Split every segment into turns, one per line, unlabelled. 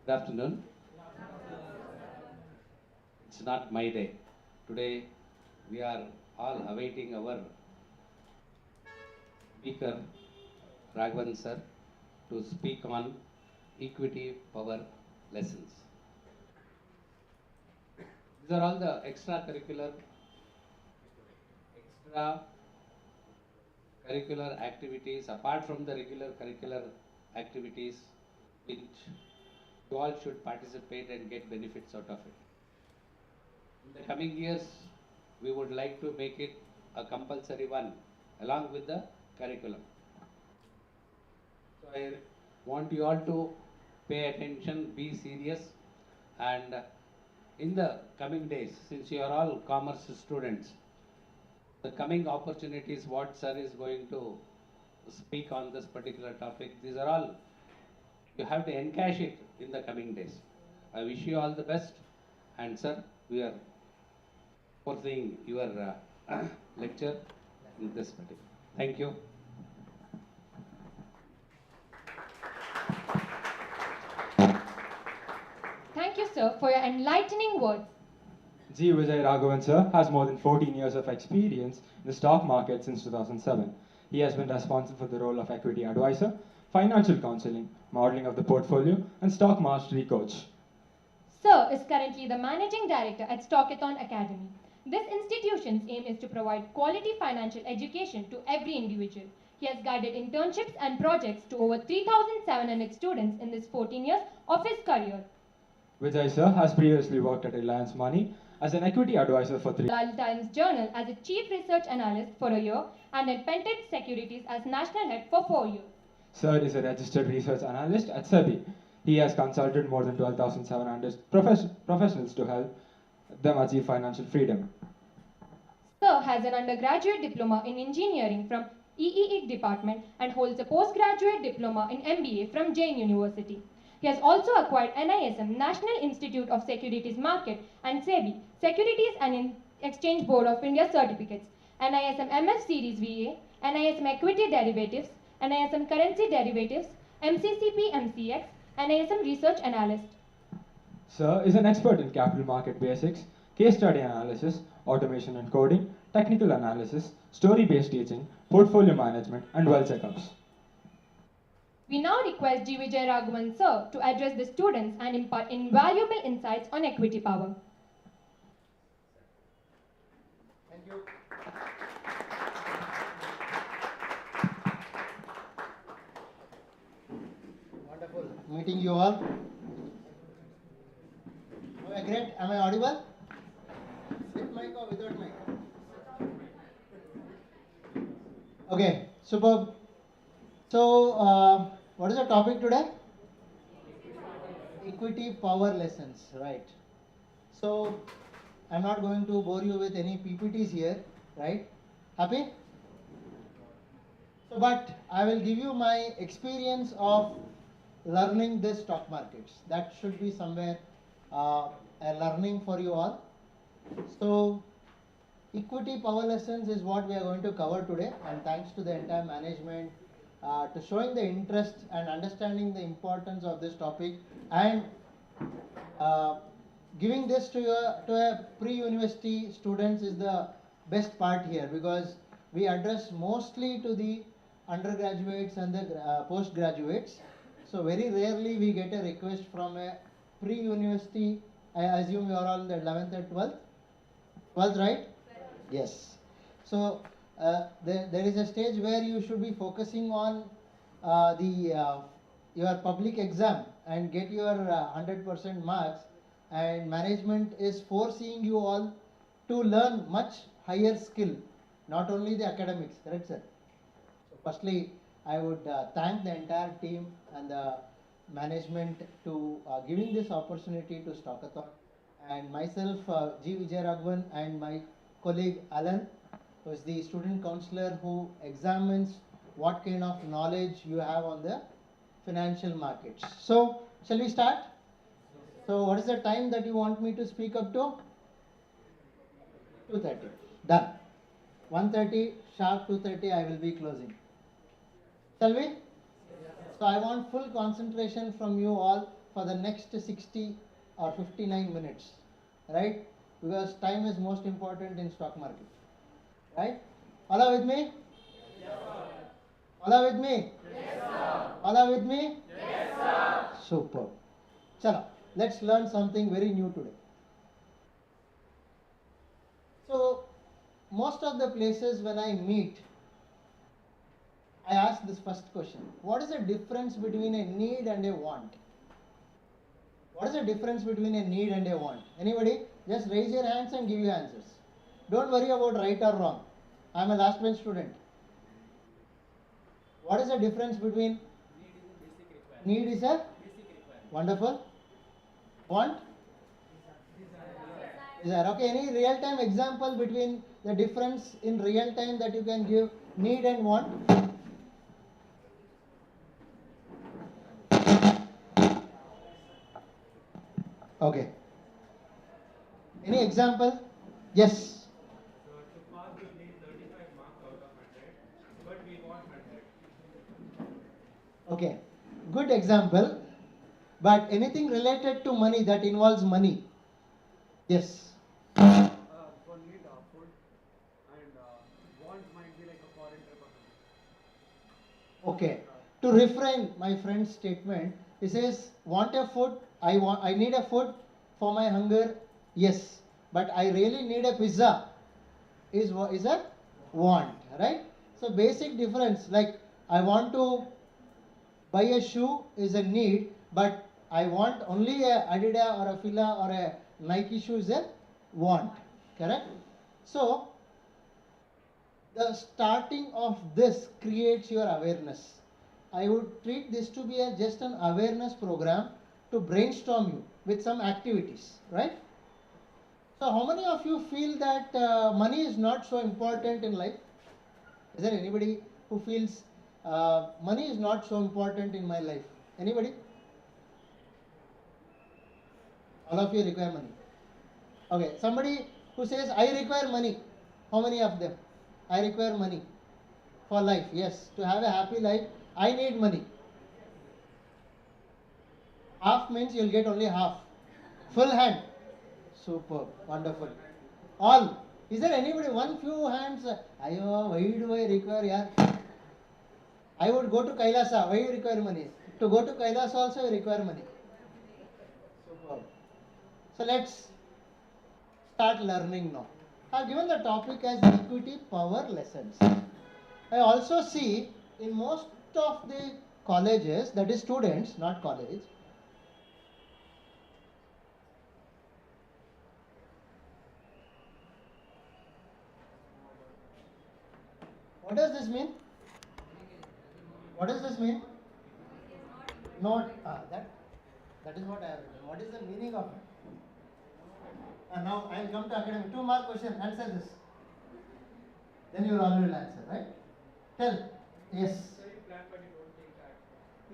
Good afternoon. It's not my day. Today we are all awaiting our speaker, Raghavan sir, to speak on equity power lessons. These are all the extra curricular activities apart from the regular curricular activities which you all should participate and get benefits out of it. In the coming years, we would like to make it a compulsory one along with the curriculum. So I want you all to pay attention, be serious, and in the coming days, since you are all commerce students, the coming opportunities what sir is going to speak on this particular topic, these are all, you have to encash it in the coming days. I wish you all the best, and sir, we are foreseeing your lecture in this particular. Thank you.
Thank you, sir, for your enlightening words.
Vijay Raghavan sir has more than 14 years of experience in the stock market since 2007. He has been responsible for the role of equity advisor, financial counseling, modeling of the portfolio, and stock mastery coach.
Sir is currently the managing director at Stockathon Academy. This institution's aim is to provide quality financial education to every individual. He has guided internships and projects to over 3,700 students in this 14 years of his career.
Vijay sir has previously worked at Reliance Money as an equity advisor for 3
Lal Times Journal as a chief research analyst for a year and at Pented Securities as national head for 4 years.
Sir is a registered research analyst at SEBI. He has consulted more than 12,700 professionals to help them achieve financial freedom.
Sir has an undergraduate diploma in engineering from EEE department and holds a postgraduate diploma in MBA from Jain University. He has also acquired NISM National Institute of Securities Market and SEBI Securities and Exchange Board of India certificates, NISM MF Series VA, NISM Equity Derivatives, NISM Currency Derivatives, MCCP MCX, NISM Research Analyst.
Sir is an expert in capital market basics, case study analysis, automation and coding, technical analysis, story-based teaching, portfolio management, and well checkups.
We now request G. Vijay Raghavan sir to address the students and impart invaluable insights on equity power.
Thank you. Wonderful meeting you all. Okay, great. Am I audible? With mic or without mic? Okay, superb. So, what is the topic today? Equity power lessons, right? So, I'm not going to bore you with any PPTs here, right? Happy? So, but I will give you my experience of learning this stock markets. That should be somewhere a learning for you all. So, equity power lessons is what we are going to cover today, and thanks to the entire management to showing the interest and understanding the importance of this topic, and giving this to a pre-university students is the best part here, because we address mostly to the undergraduates and the postgraduates. So very rarely we get a request from a pre-university. I assume you are all the 11th and 12th? 12th, right? Yes. So there is a stage where you should be focusing on your public exam and get your 100% marks, and management is foreseeing you all to learn much higher skill, not only the academics, correct sir? So firstly, I would thank the entire team and the management to giving this opportunity to Stockathon, and myself, G. Vijay Raghavan, and my colleague Alan, who is the student counselor who examines what kind of knowledge you have on the financial markets. So, shall we start? So, what is the time that you want me to speak up to? 2:30. Done. 1:30, sharp 2:30, I will be closing. Shall we? So, I want full concentration from you all for the next 60 or 59 minutes, right? Because time is most important in stock market, right? All are with me? All are with me? All are with me? Superb. Chalo, let's learn something very new today. So, most of the places when I meet, I ask this first question. What is the difference between a need and a want? What is the difference between a need and a want? Anybody? Just raise your hands and give your answers. Don't worry about right or wrong. I am a last bench student. What is the difference between need is a wonderful want? Desire. Okay, any real time example between the difference in real time that you can give need and want? Okay. Any example? Yes.
So to pass, we need 35 marks out of 100, but we want 100.
Okay. Good example. But anything related to money that involves money? Yes.
For need food and want might be like a foreign trip or something.
Okay. To refrain my friend's statement, he says, want a food, I need a food for my hunger, yes. But I really need a pizza is a want, right? So basic difference, like I want to buy a shoe is a need, but I want only a Adidas or a Fila or a Nike shoe is a want, correct? So the starting of this creates your awareness. I would treat this to be just an awareness program to brainstorm you with some activities, right? So how many of you feel that money is not so important in life? Is there anybody who feels money is not so important in my life? Anybody? All of you require money. Okay, somebody who says I require money. How many of them? I require money for life. Yes, to have a happy life, I need money. Half means you'll get only half. Full hand. Superb, wonderful. All. Is there anybody? One few hands. Ayo, why do I require? Yeah. I would go to Kailasa. Why you require money? To go to Kailasa also you require money. Superb. So let's start learning now. I have given the topic as equity power lessons. I also see in most of the colleges, that is students, not college. What does this mean? What does this mean? Not that is what I have written. What is the meaning of it? And now I will come to academic. 2 more questions. Answer this. Then you all will answer, right? Tell. Yes.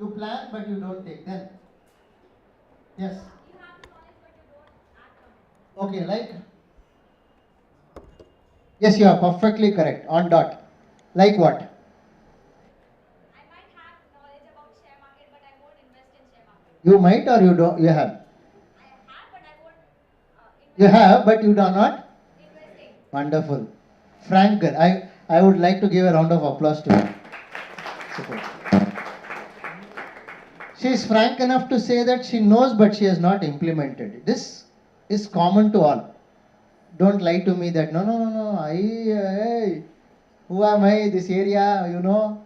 You plan but you don't take. Then. Yes.
You have the knowledge but you don't act on it.
Okay, like. Yes, you are perfectly correct. On dot. Like what?
I might have knowledge about share market but I won't invest in share market.
You might or you don't. You have.
I have but I won't invest
You have but you do not.
investing.
Wonderful. Frank girl. I would like to give a round of applause to her. Super. She is frank enough to say that she knows but she has not implemented it. This is common to all. Don't lie to me that no. Who am I? This area, you know.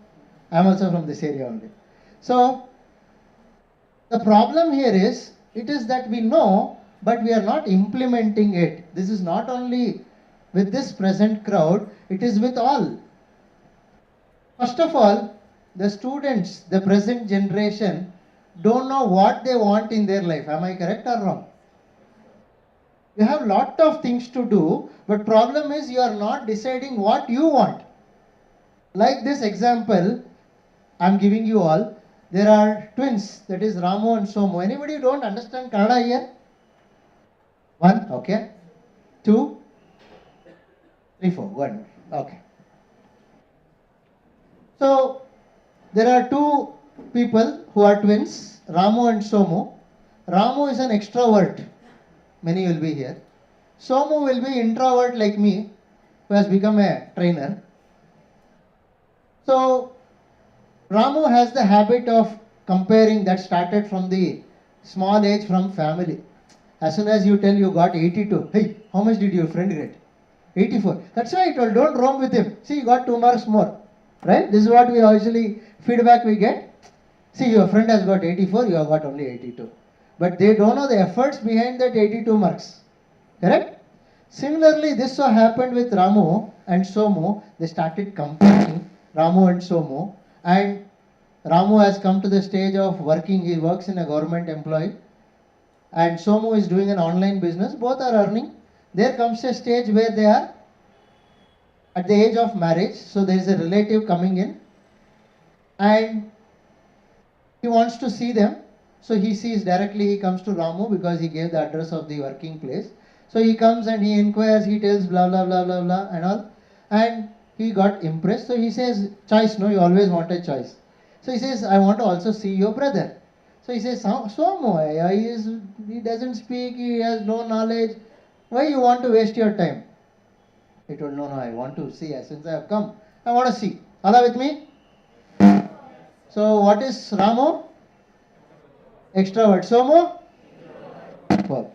I am also from this area only. So the problem here is, it is that we know, but we are not implementing it. This is not only with this present crowd, it is with all. First of all, the students, the present generation, don't know what they want in their life. Am I correct or wrong? You have lot of things to do, but problem is you are not deciding what you want. Like this example, I am giving you all. There are twins, that is Ramu and Somu. Anybody who don't understand Kannada here? 1, okay. 2, 3, 4, 1, okay. So, there are 2 people who are twins, Ramu and Somu. Ramu is an extrovert. Many will be here. Somu will be introvert like me, who has become a trainer. So Ramu has the habit of comparing, that started from the small age, from family. As soon as you tell you got 82, hey, how much did your friend get? 84. That's why I told, don't roam with him. See, you got 2 marks more. Right? This is what we usually feedback we get. See, your friend has got 84, you have got only 82. But they don't know the efforts behind that 82 marks. Correct? Similarly, this so happened with Ramu and Somu. They started comparing Ramu and Somu. And Ramu has come to the stage of working. He works in a government employee. And Somu is doing an online business. Both are earning. There comes a stage where they are at the age of marriage. So there is a relative coming in. And he wants to see them. So he sees directly, he comes to Ramu because he gave the address of the working place. So he comes and he inquires, he tells blah blah blah blah blah and all. And he got impressed. So he says, choice, no, you always want a choice. So he says, I want to also see your brother. So he says, Somu, he doesn't speak, he has no knowledge. Why you want to waste your time? He told, no, I want to see. Since I have come, I want to see. Allah with me? So what is Ramu? Extrovert. Somu? Well,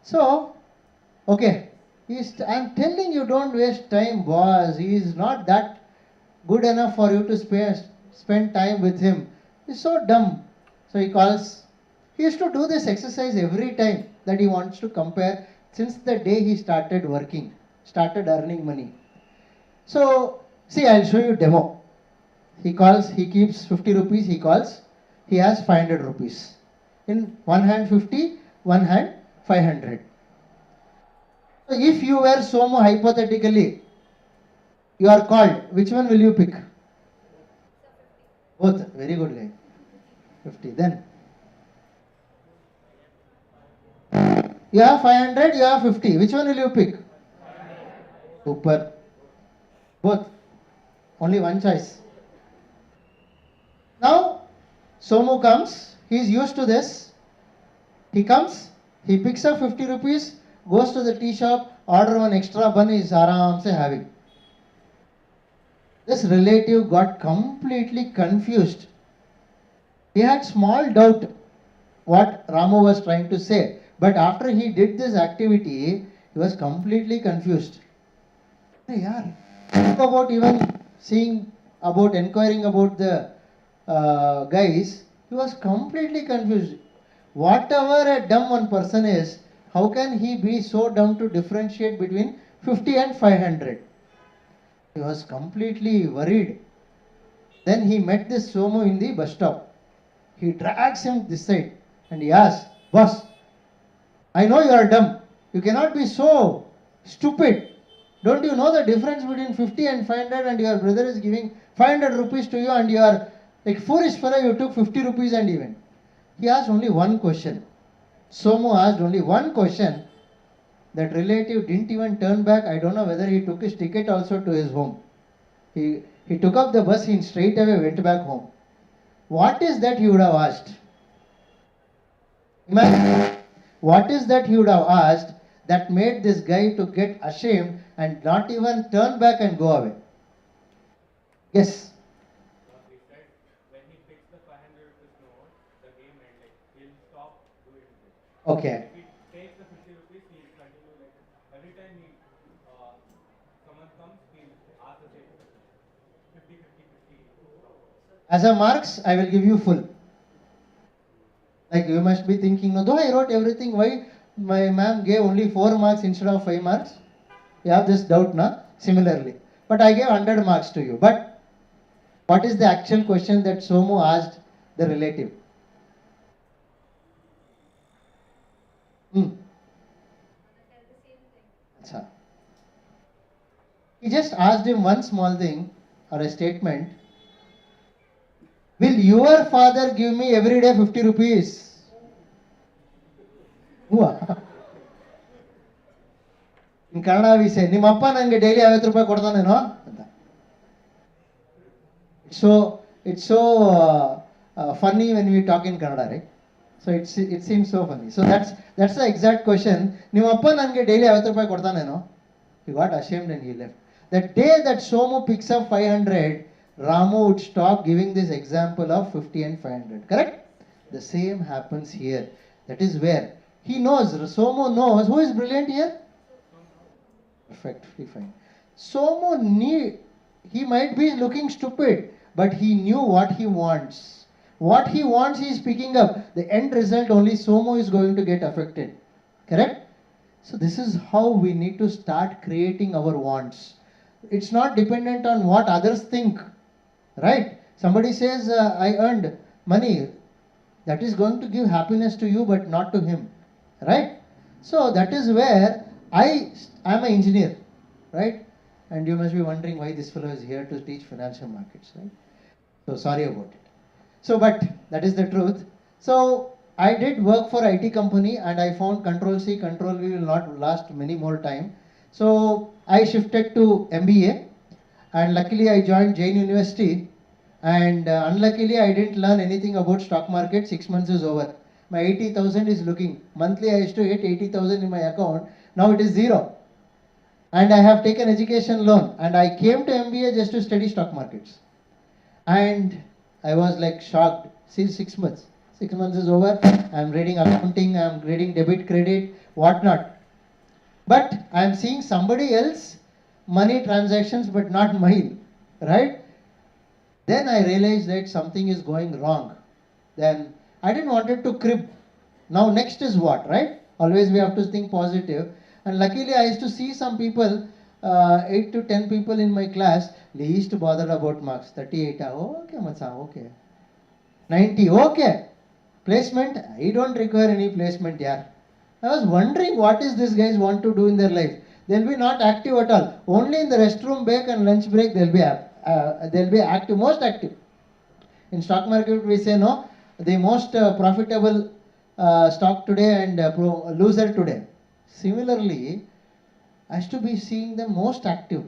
so, okay. I'm telling you, don't waste time, boss. He is not that good enough for you to spend time with him. He's so dumb. So he calls. He used to do this exercise every time that he wants to compare since the day he started working, started earning money. So, see, I'll show you demo. He calls, he keeps 50 rupees, he calls. He has 500 rupees. In one hand 50, one hand 500. So if you were Somu, hypothetically, you are called, which one will you pick? Both. Very good guy. 50. Then you have 500, you have 50. Which one will you pick? Super. Both. Only one choice. Now, Somu comes, he is used to this. He comes, he picks up 50 rupees, goes to the tea shop, order one extra bun, is aram se having. This relative got completely confused. He had small doubt what Ramu was trying to say. But after he did this activity, he was completely confused. Hey, yaar, about even inquiring about the guys, he was completely confused. Whatever a dumb one person is, how can he be so dumb to differentiate between 50 and 500? He was completely worried. Then he met this Somu in the bus stop. He drags him this side and he asks, boss, I know you are dumb. You cannot be so stupid. Don't you know the difference between 50 and 500 and your brother is giving 500 rupees to you and you are like foolish fellow, you took 50 rupees and even. He asked only one question. Somu asked only one question. That relative didn't even turn back. I don't know whether he took his ticket also to his home. He took up the bus, he straight away went back home. What is that he would have asked? Imagine, what is that he would have asked that made this guy to get ashamed and not even turn back and go away? Yes.
He said when he picks the 500 rupees note, the game ended. He'll stop doing it.
Okay.
If he takes the 50 rupees, he'll continue like every time someone comes, he'll ask the same 50, 50, 50.
As a marks, I will give you full. Like you must be thinking, no, though I wrote everything, why my ma'am gave only 4 marks instead of 5 marks? You have this doubt, na? Similarly. But I gave 100 marks to you. But what is the actual question that Somu asked the relative? Achha. He just asked him one small thing or a statement. Will your father give me every day 50 rupees? In Kannada we say, Nimappa nange daily 50 rupees kodtaneno? It's so funny when we talk in Kannada, right? So it seems so funny. So that's the exact question. Nimappa nange daily 50 ರೂಪಾಯಿ ಕೊಡ್ತಾನೇನೋ? He got ashamed and he left. The day that Somu picks up 500, Ramu would stop giving this example of 50 and 500. Correct? The same happens here. That is where he knows, Somu knows. Who is brilliant here? Perfectly fine. Somu he might be looking stupid, but he knew what he wants. What he wants, he is picking up. The end result, only Somu is going to get affected. Correct? So this is how we need to start creating our wants. It's not dependent on what others think. Right? Somebody says, I earned money. That is going to give happiness to you, but not to him. Right? So that is where I am an engineer. Right? And you must be wondering why this fellow is here to teach financial markets. Right? So sorry about it. So, but that is the truth. So I did work for IT company and I found Control C, Control V will not last many more time. So I shifted to MBA and luckily I joined Jain University and unluckily I didn't learn anything about stock market. 6 months is over. My 80,000 is looking. Monthly I used to get 80,000 in my account. Now it is zero. And I have taken education loan and I came to MBA just to study stock markets. And I was like shocked. See, 6 months. 6 months is over. I'm reading accounting, I'm reading debit, credit, whatnot. But I'm seeing somebody else money transactions, but not mine. Right? Then I realized that something is going wrong. Then I didn't want it to crib. Now next is what, right? Always we have to think positive. And luckily I used to see some people, 8 to 10 people in my class, least bothered about marks. 38, okay, Matsa, okay. 90, okay. Placement, I don't require any placement, yeah. I was wondering what is this guys want to do in their life. They'll be not active at all. Only in the restroom break and lunch break they'll be active, most active. In stock market we say no, the most profitable stock today and loser today. Similarly, I used to be seeing them most active.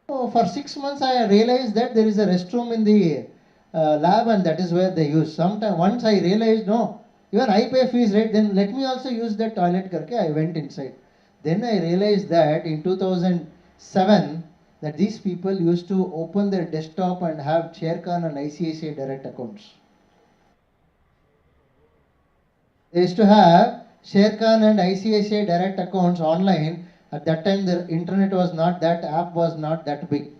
So for 6 months I realized that there is a restroom in the lab and that is where they use. Sometime once I realized no, even I pay fees, right? Then let me also use that toilet karke. I went inside. Then I realized that in 2007 that these people used to open their desktop and have Sharekhan and ICICI direct accounts. They used to have Sharekhan and ICICI direct accounts online. At that time the internet was not, that app was not that big.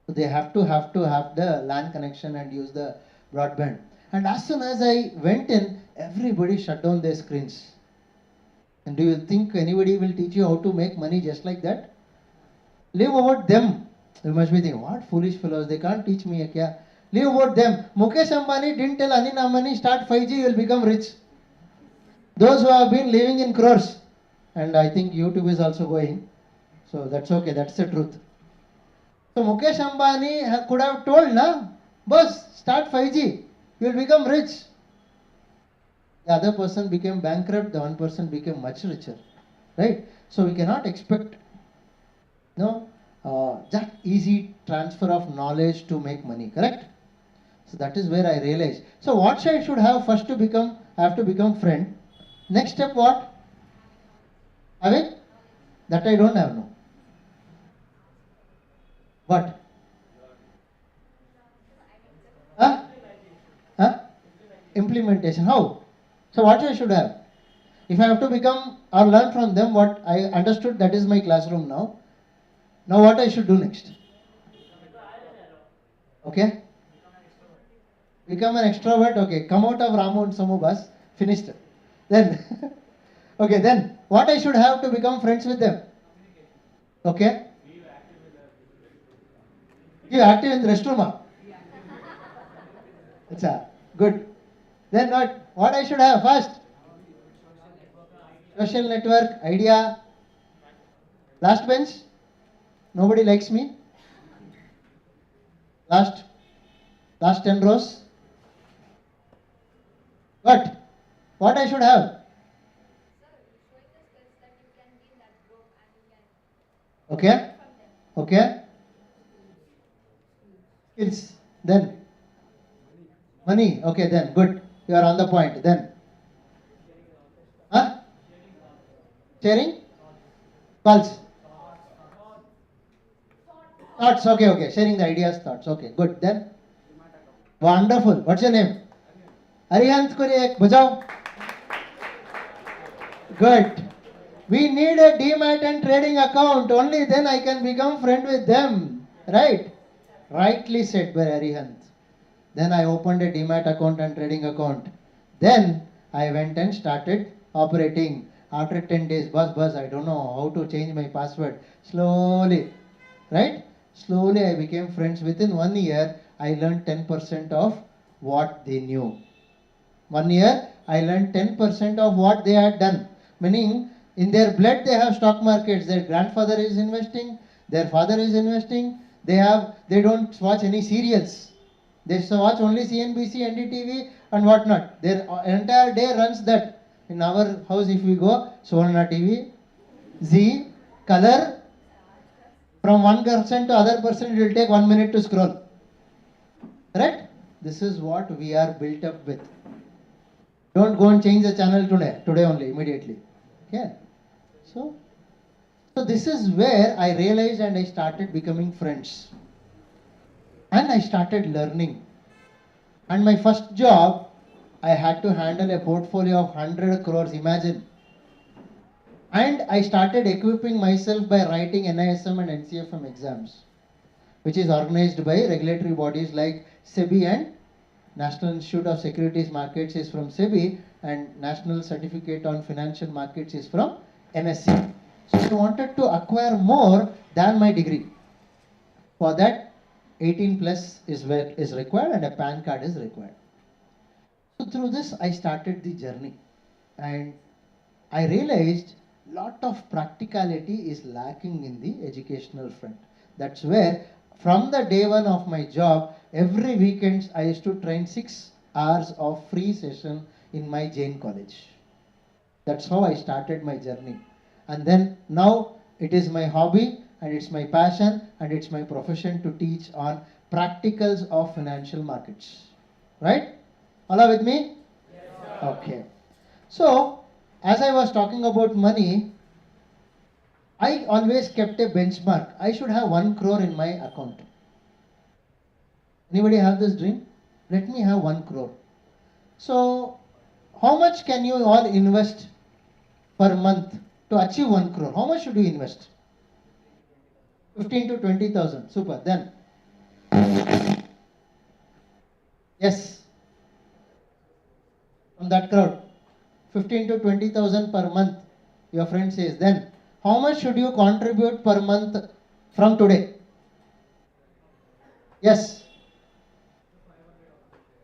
So they have to have the LAN connection and use the broadband. And as soon as I went in, everybody shut down their screens. And do you think anybody will teach you how to make money just like that? Leave about them. You must be thinking, what foolish fellows, they can't teach me. Kya? Leave about them. Mukesh Ambani didn't tell Anil Ambani, start 5G, you will become rich. Those who have been living in crores. And I think YouTube is also going. So that's okay, that's the truth. So Mukesh Ambani could have told, na, boss, start 5G, you will become rich. The other person became bankrupt, the one person became much richer. Right? So we cannot expect that easy transfer of knowledge to make money, correct? So that is where I realized. So what I should have first to become, I have to become friend. Next step what? Have it? That I don't have now. What? Implementation. How? So what I should have? If I have to become or learn from them what I understood, that is my classroom now. Now what I should do next? Okay? Become an extrovert. Okay. Come out of Ramu and Samu bus. Finished. Then, okay, then what I should have to become friends with them? Okay? You active in the restroom? It's good. Then what I should have first? Social network, idea. Last bench? Nobody likes me. Last 10 rows. What I should have? Okay. Okay. Skills. Then money. Okay, then good. You are on the point. Then, huh? Sharing calls. Thoughts. Okay, okay. Sharing the ideas, thoughts. Okay, good. Then, wonderful. What's your name? Arihant Kurek. Bajao. Good. We need a demat and trading account. Only then I can become friend with them. Right? Rightly said by Arihant. Then I opened a demat account and trading account. Then I went and started operating. After 10 days, bus, I don't know how to change my password. Slowly, right? Slowly I became friends. Within 1 year, I learned 10% of what they knew. 1 year, I learned 10% of what they had done. Meaning, in their blood, they have stock markets. Their grandfather is investing. Their father is investing. They don't watch any serials. They watch only CNBC, NDTV and whatnot. Their entire day runs that. In our house, if we go, Suvarna TV, Z, Color, from one person to other person, it will take 1 minute to scroll. Right? This is what we are built up with. Don't go and change the channel today only, immediately. Okay? So this is where I realized and I started becoming friends. And I started learning. And my first job, I had to handle a portfolio of 100 crores, imagine. And I started equipping myself by writing NISM and NCFM exams, which is organized by regulatory bodies like SEBI, and National Institute of Securities Markets is from SEBI, and National Certificate on Financial Markets is from NSE. So I wanted to acquire more than my degree. For that, 18 plus is required and a PAN card is required. So through this, I started the journey, and I realized lot of practicality is lacking in the educational front. That's where, from the day one of my job, every weekends I used to train 6 hours of free session in my Jain college. That's how I started my journey. And then now it is my hobby and it's my passion and it's my profession to teach on practicals of financial markets. Right? All are with me? Yes, sir. Okay. So, as I was talking about money, I always kept a benchmark. I should have 1 crore in my account. Anybody have this dream? Let me have 1 crore. So, how much can you all invest per month to achieve 1 crore? How much should you invest? 15 to 20,000. Super. Then, yes, from that crowd, 15 to 20,000 per month. Your friend says. Then, how much should you contribute per month from today? Yes.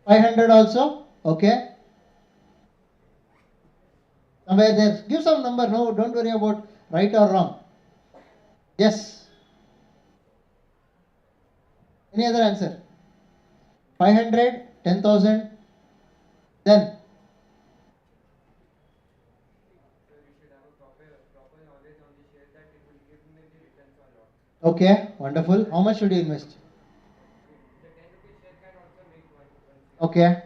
500 also? Okay. Somewhere there. Give some number. No, don't worry about right or wrong. Yes. Any other answer? 500, 10,000. Then? Okay, wonderful. How much should you invest? Okay.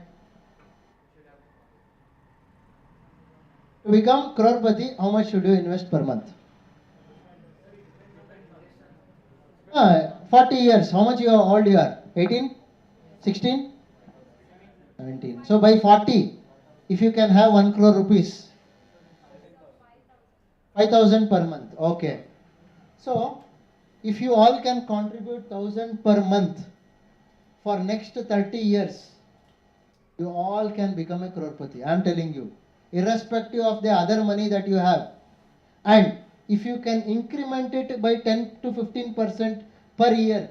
To become crorepati, how much should you invest per month? 40 years. How much old you are? 18? 16? 17. So by 40, if you can have 1 crore rupees, 5,000 per month. Okay. So, if you all can contribute 1,000 per month for next 30 years, you all can become a crorepati. I am telling you, irrespective of the other money that you have. And if you can increment it by 10 to 15% per year,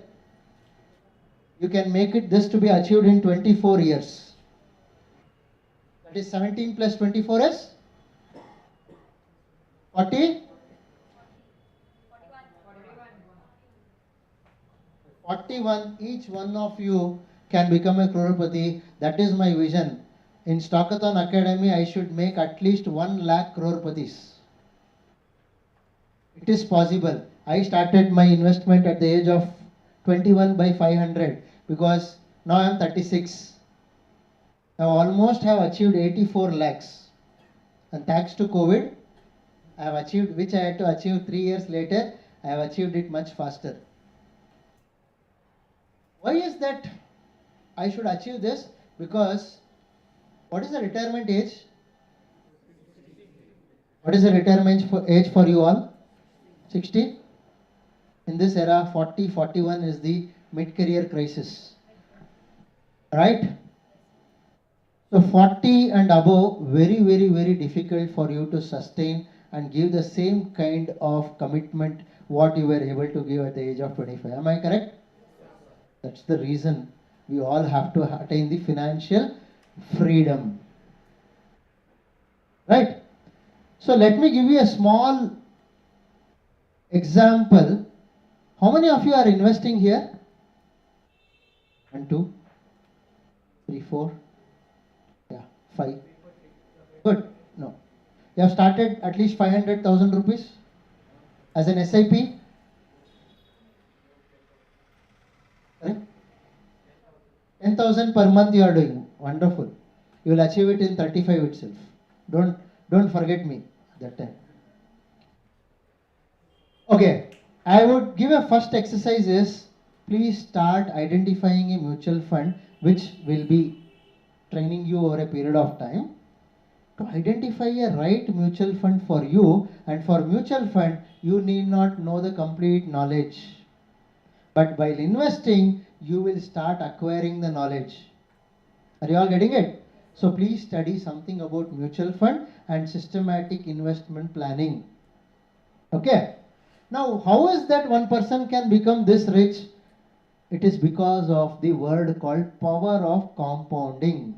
you can make it this to be achieved in 24 years. That is 17 plus 24 is 40? 41. Each one of you can become a crorepati. That is my vision. In Stockathon Academy, I should make at least 1 lakh crorepatis. It is possible. I started my investment at the age of 21 by 500 because now I am 36. I almost have achieved 84 lakhs. And thanks to COVID, I have achieved, which I had to achieve 3 years later, I have achieved it much faster. Why is that I should achieve this? Because what is the retirement age? What is the retirement age for you all? 60? In this era, 40, 41 is the mid-career crisis. Right? So 40 and above, very, very, very difficult for you to sustain and give the same kind of commitment what you were able to give at the age of 25. Am I correct? That's the reason we all have to attain the financial freedom. Right? So let me give you a small example. How many of you are investing here? 1, 2, 3, 4. Yeah, 5. Good. No. You have started at least 500,000 rupees as an SIP. Correct? 10,000 per month you are doing. Wonderful. You will achieve it in 35 itself. Don't forget me that time. Okay. I would give a first exercise is please start identifying a mutual fund which will be training you over a period of time. To identify a right mutual fund for you, and for mutual fund you need not know the complete knowledge. But while investing, you will start acquiring the knowledge. Are you all getting it? So please study something about mutual fund and systematic investment planning. Okay. Now, how is that one person can become this rich? It is because of the word called power of compounding.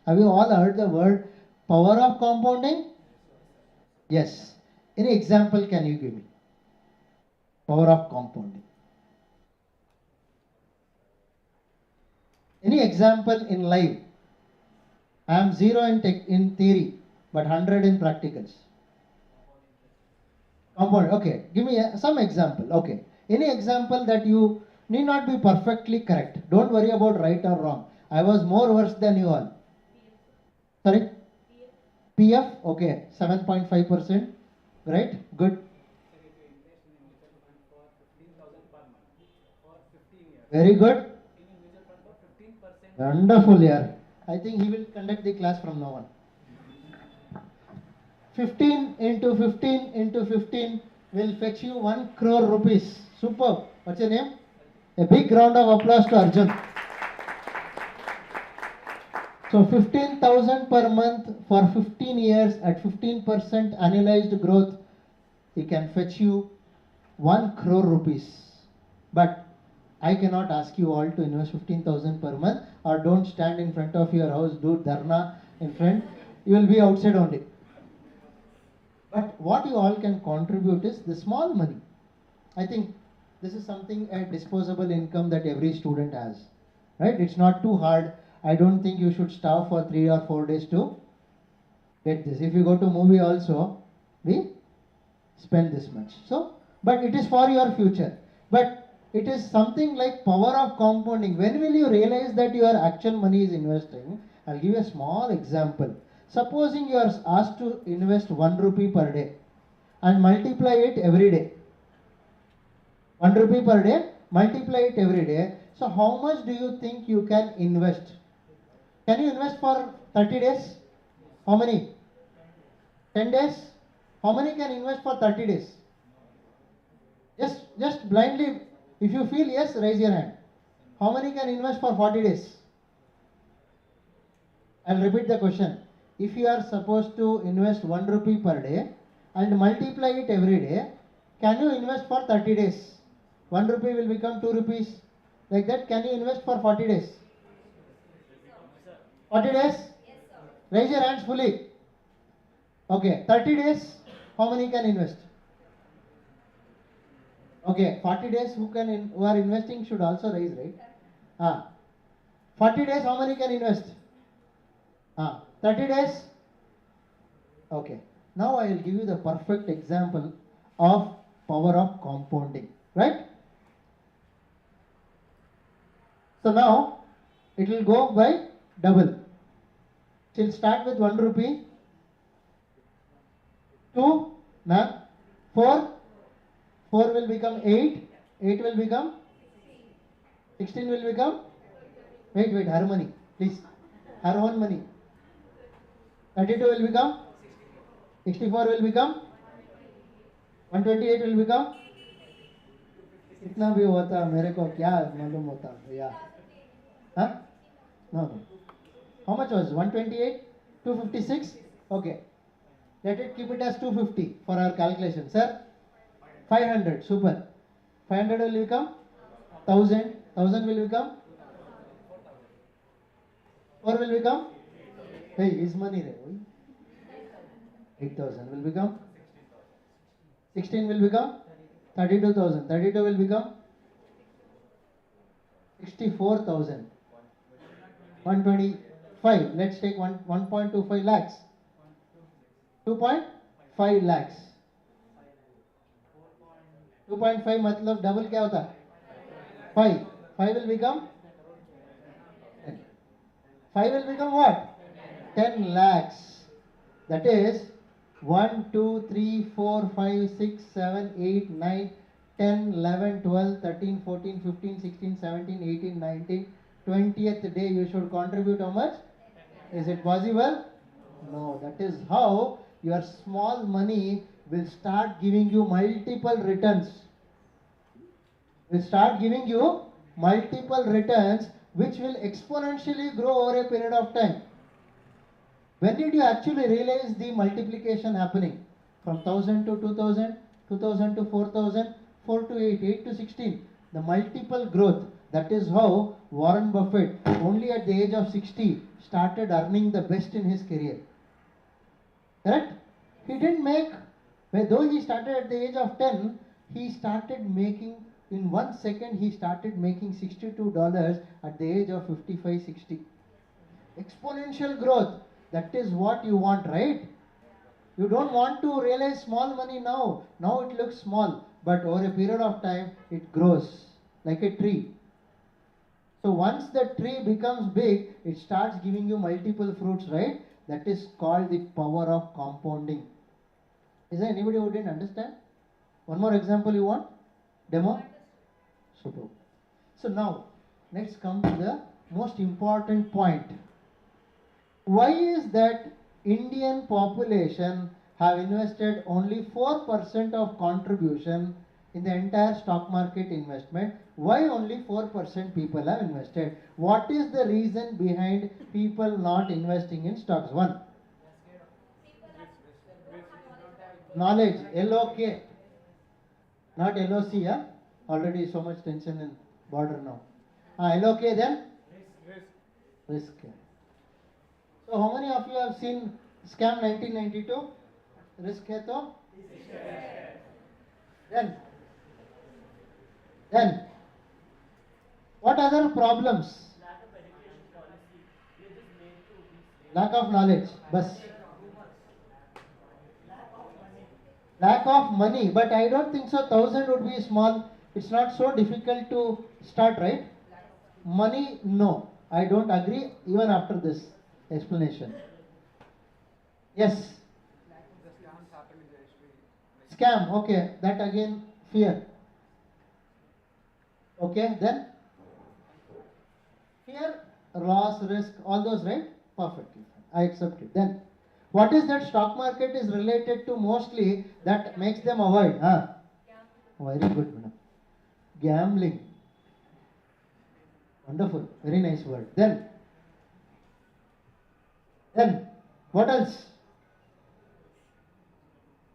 Have you all heard the word power of compounding? Yes. Any example can you give me? Power of compounding. Any example in life? I am 0 in theory, but 100 in practicals. Compound. Okay. Give me some example. Okay. Any example that you need not be perfectly correct. Don't worry about right or wrong. I was more worse than you all. Sorry? PF. Okay. 7.5%. Right? Good. Very good. Wonderful, yeah. I think he will conduct the class from now on. 15 into 15 into 15 will fetch you 1 crore rupees. Superb. What's your name? A big round of applause to Arjun. So 15,000 per month for 15 years at 15% annualized growth, he can fetch you 1 crore rupees. But I cannot ask you all to invest 15,000 per month, or don't stand in front of your house, do dharna in front. You will be outside only. But what you all can contribute is the small money. I think this is something, a disposable income that every student has. Right? It's not too hard. I don't think you should starve for 3 or 4 days to get this. If you go to movie also, we spend this much. So, but it is for your future. But it is something like power of compounding. When will you realize that your actual money is investing? I'll give you a small example. Supposing you are asked to invest 1 rupee per day and multiply it every day. 1 rupee per day, multiply it every day. So how much do you think you can invest? Can you invest for 30 days? How many? 10 days? How many can invest for 30 days? Just blindly, if you feel yes, raise your hand. How many can invest for 40 days? I'll repeat the question. If you are supposed to invest 1 rupee per day and multiply it every day, can you invest for 30 days? 1 rupee will become 2 rupees. Like that, can you invest for 40 days? 40 days?
Yes, sir.
Raise your hands fully. Okay, 30 days, how many can invest? Okay, 40 days who are investing should also raise, right? 40 days, how many can invest? 30 days? Okay. Now I will give you the perfect example of power of compounding, right? So now it will go by double. She'll start with 1 rupee. 2, na? 4, 4 will become 8, 8 will become 16 will become, wait, her money, please, her own money. 32 will become, 64 will become, 128 will become, कितना भी होता मेरे को क्या मालूम होता भैया, हाँ? No. How much was 128? 256? Okay. Let it keep it as 250 for our calculation. Sir, 500. Super. 500 will become 1000. 1000 will become 4 will become. Hey, his money. 8000 will become. 16 will become 32,000. 32 will become 64,000. 125. Let's take 1.25 lakhs. 2.5 lakhs. 2.5 मतलब double क्या होता है? 5. 5 will become 10. 5 will become what? 10 lakhs. That is 1, 2, 3, 4, 5, 6, 7, 8, 9, 10, 11, 12, 13, 14, 15, 16, 17, 18, 19, 20th day you should contribute how much? Is it possible? No. That is how your small money will start giving you multiple returns. Will start giving you multiple returns which will exponentially grow over a period of time. When did you actually realize the multiplication happening? From 1000 to 2000, 2000 to 4000, 4 to 8, 8 to 16. The multiple growth. That is how Warren Buffett, only at the age of 60, started earning the best in his career. Correct? He didn't make, though he started at the age of 10, he started making, in 1 second, he started making $62 at the age of 55, 60. Exponential growth. That is what you want, right? You don't want to realize small money now. Now it looks small, but over a period of time, it grows like a tree. So once the tree becomes big, it starts giving you multiple fruits, right? That is called the power of compounding. Is there anybody who didn't understand? One more example you want? Demo? Super. So now, let's come to the most important point. Why is that Indian population have invested only 4% of contribution in the entire stock market investment? Why only 4% people have invested? What is the reason behind people not investing in stocks? One. Knowledge. LOK. Not LOC, yeah? Already so much tension in border now. LOK then? Risk. So how many of you have seen Scam 1992? Risk hai to? Then what other problems? Lack of knowledge. Bas. Lack of money. But I don't think so 1000 would be small. It's not so difficult to start, right? Money, no. I don't agree even after this explanation. Yes. Scam, okay. That again, fear. Okay, then? Fear, loss, risk, all those, right? Perfectly fine. I accept it. Then, what is that stock market is related to mostly that makes them avoid? Very good, madam. Gambling. Wonderful. Very nice word. Then, what else?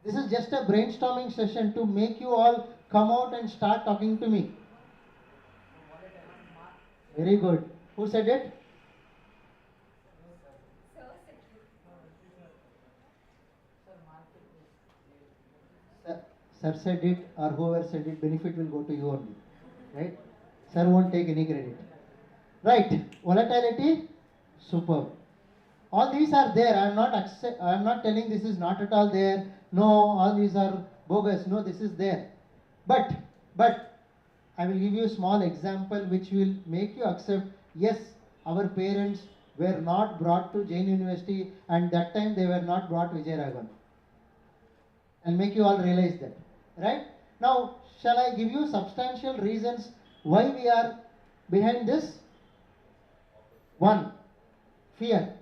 This is just a brainstorming session to make you all come out and start talking to me. Very good. Who said it? Sir said it, or whoever said it, benefit will go to you only. Right? Sir won't take any credit. Right. Volatility, superb. All these are there. I am not telling this is not at all there. No, all these are bogus. No, this is there. But I will give you a small example which will make you accept, yes, our parents were not brought to Jain University, and that time they were not brought Vijay Raghavan. I'll make you all realize that. Right? Now, shall I give you substantial reasons why we are behind this? One, fear,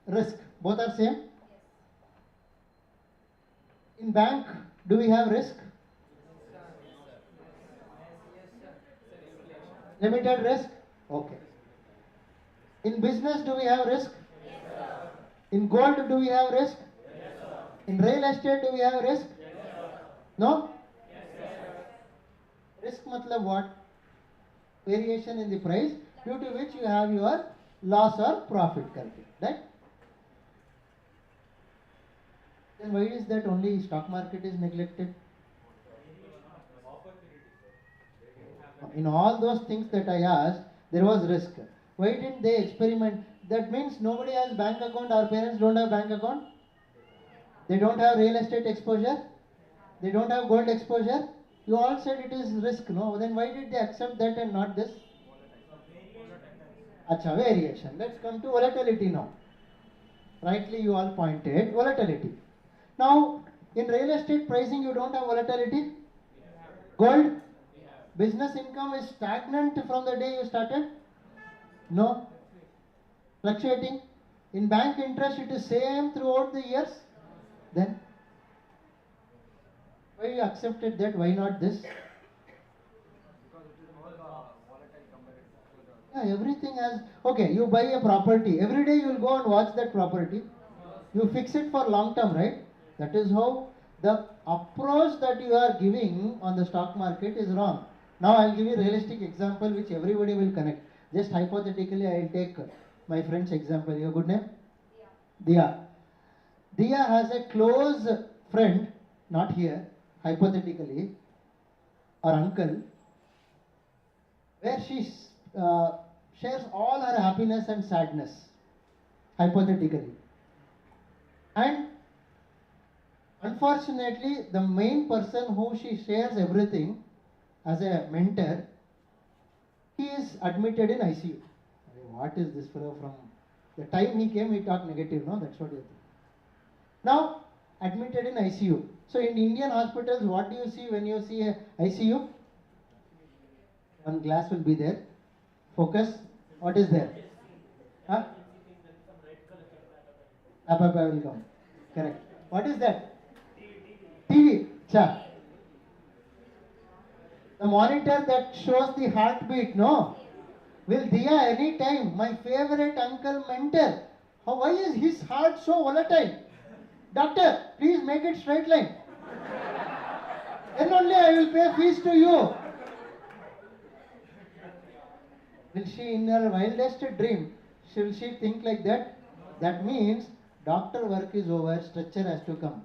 risk. Both are same? In bank, do we have risk? Limited risk? Okay. In business, do we have risk? In gold, do we have risk? In real estate, do we have risk? No? Risk matlab what? Variation in the price due to which you have your loss or profit calculation, right? Then why is that only stock market is neglected? In all those things that I asked, there was risk. Why didn't they experiment? That means nobody has bank account, our parents don't have bank account. They don't have real estate exposure. They don't have gold exposure. You all said it is risk, no? Then why did they accept that and not this? Acha, variation. Let's come to volatility now. Rightly you all pointed volatility. Now, in real estate pricing you don't have volatility? Gold? Business income is stagnant from the day you started? No. Fluctuating. In bank interest it is same throughout the years? Then why you accepted that? Why not this? Yeah, everything has. Okay, you buy a property. Every day you will go and watch that property. You fix it for long term, right? That is how the approach that you are giving on the stock market is wrong. Now I will give you a realistic example which everybody will connect. Just hypothetically I will take my friend's example. Your good name? Dia. Dia has a close friend, not here, hypothetically, or uncle, where she shares all her happiness and sadness, hypothetically. And unfortunately, the main person who she shares everything as a mentor, he is admitted in ICU. What is this fellow from? The time he came, he talked negative, no? That's what you think. Now, admitted in ICU. So, in Indian hospitals, what do you see when you see a ICU? One glass will be there. Focus. What is there? Huh? Up, will come. Correct. What is that? TV. Cha. The monitor that shows the heartbeat, no? Will Dia any time, my favorite uncle mentor, why is his heart so volatile? Doctor, please make it straight line. Then only I will pay fees to you. Will she in her wildest dream, will she think like that? That means doctor work is over, stretcher has to come.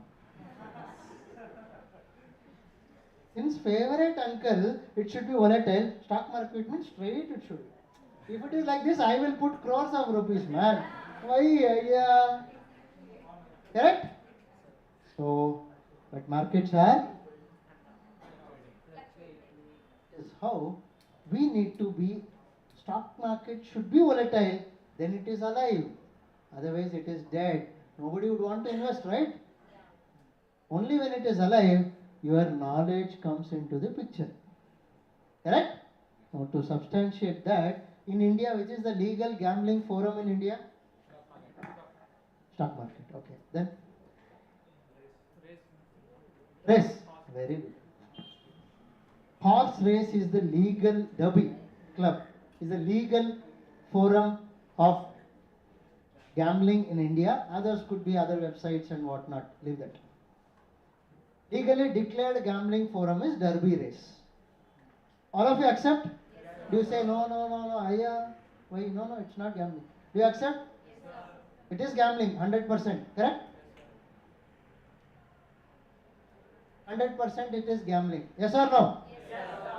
Since favorite uncle, it should be volatile, stock market means straight it should be. If it is like this, I will put crores of rupees, man. Why? Yeah. Correct? So, but markets are? Is how we need to be, stock market should be volatile, then it is alive. Otherwise it is dead. Nobody would want to invest, right? Only when it is alive, your knowledge comes into the picture. Correct? Now to substantiate that, in India, which is the legal gambling forum in India? Stock market. Okay. Then? Race. Very good. Horse race is the legal derby club. Is the legal forum of gambling in India. Others could be other websites and whatnot. Leave that. Legally declared gambling forum is derby race. All of you accept? Do you say no, why? No, it's not gambling. Do you accept? It is gambling, 100%, correct? 100% it is gambling. Yes or no?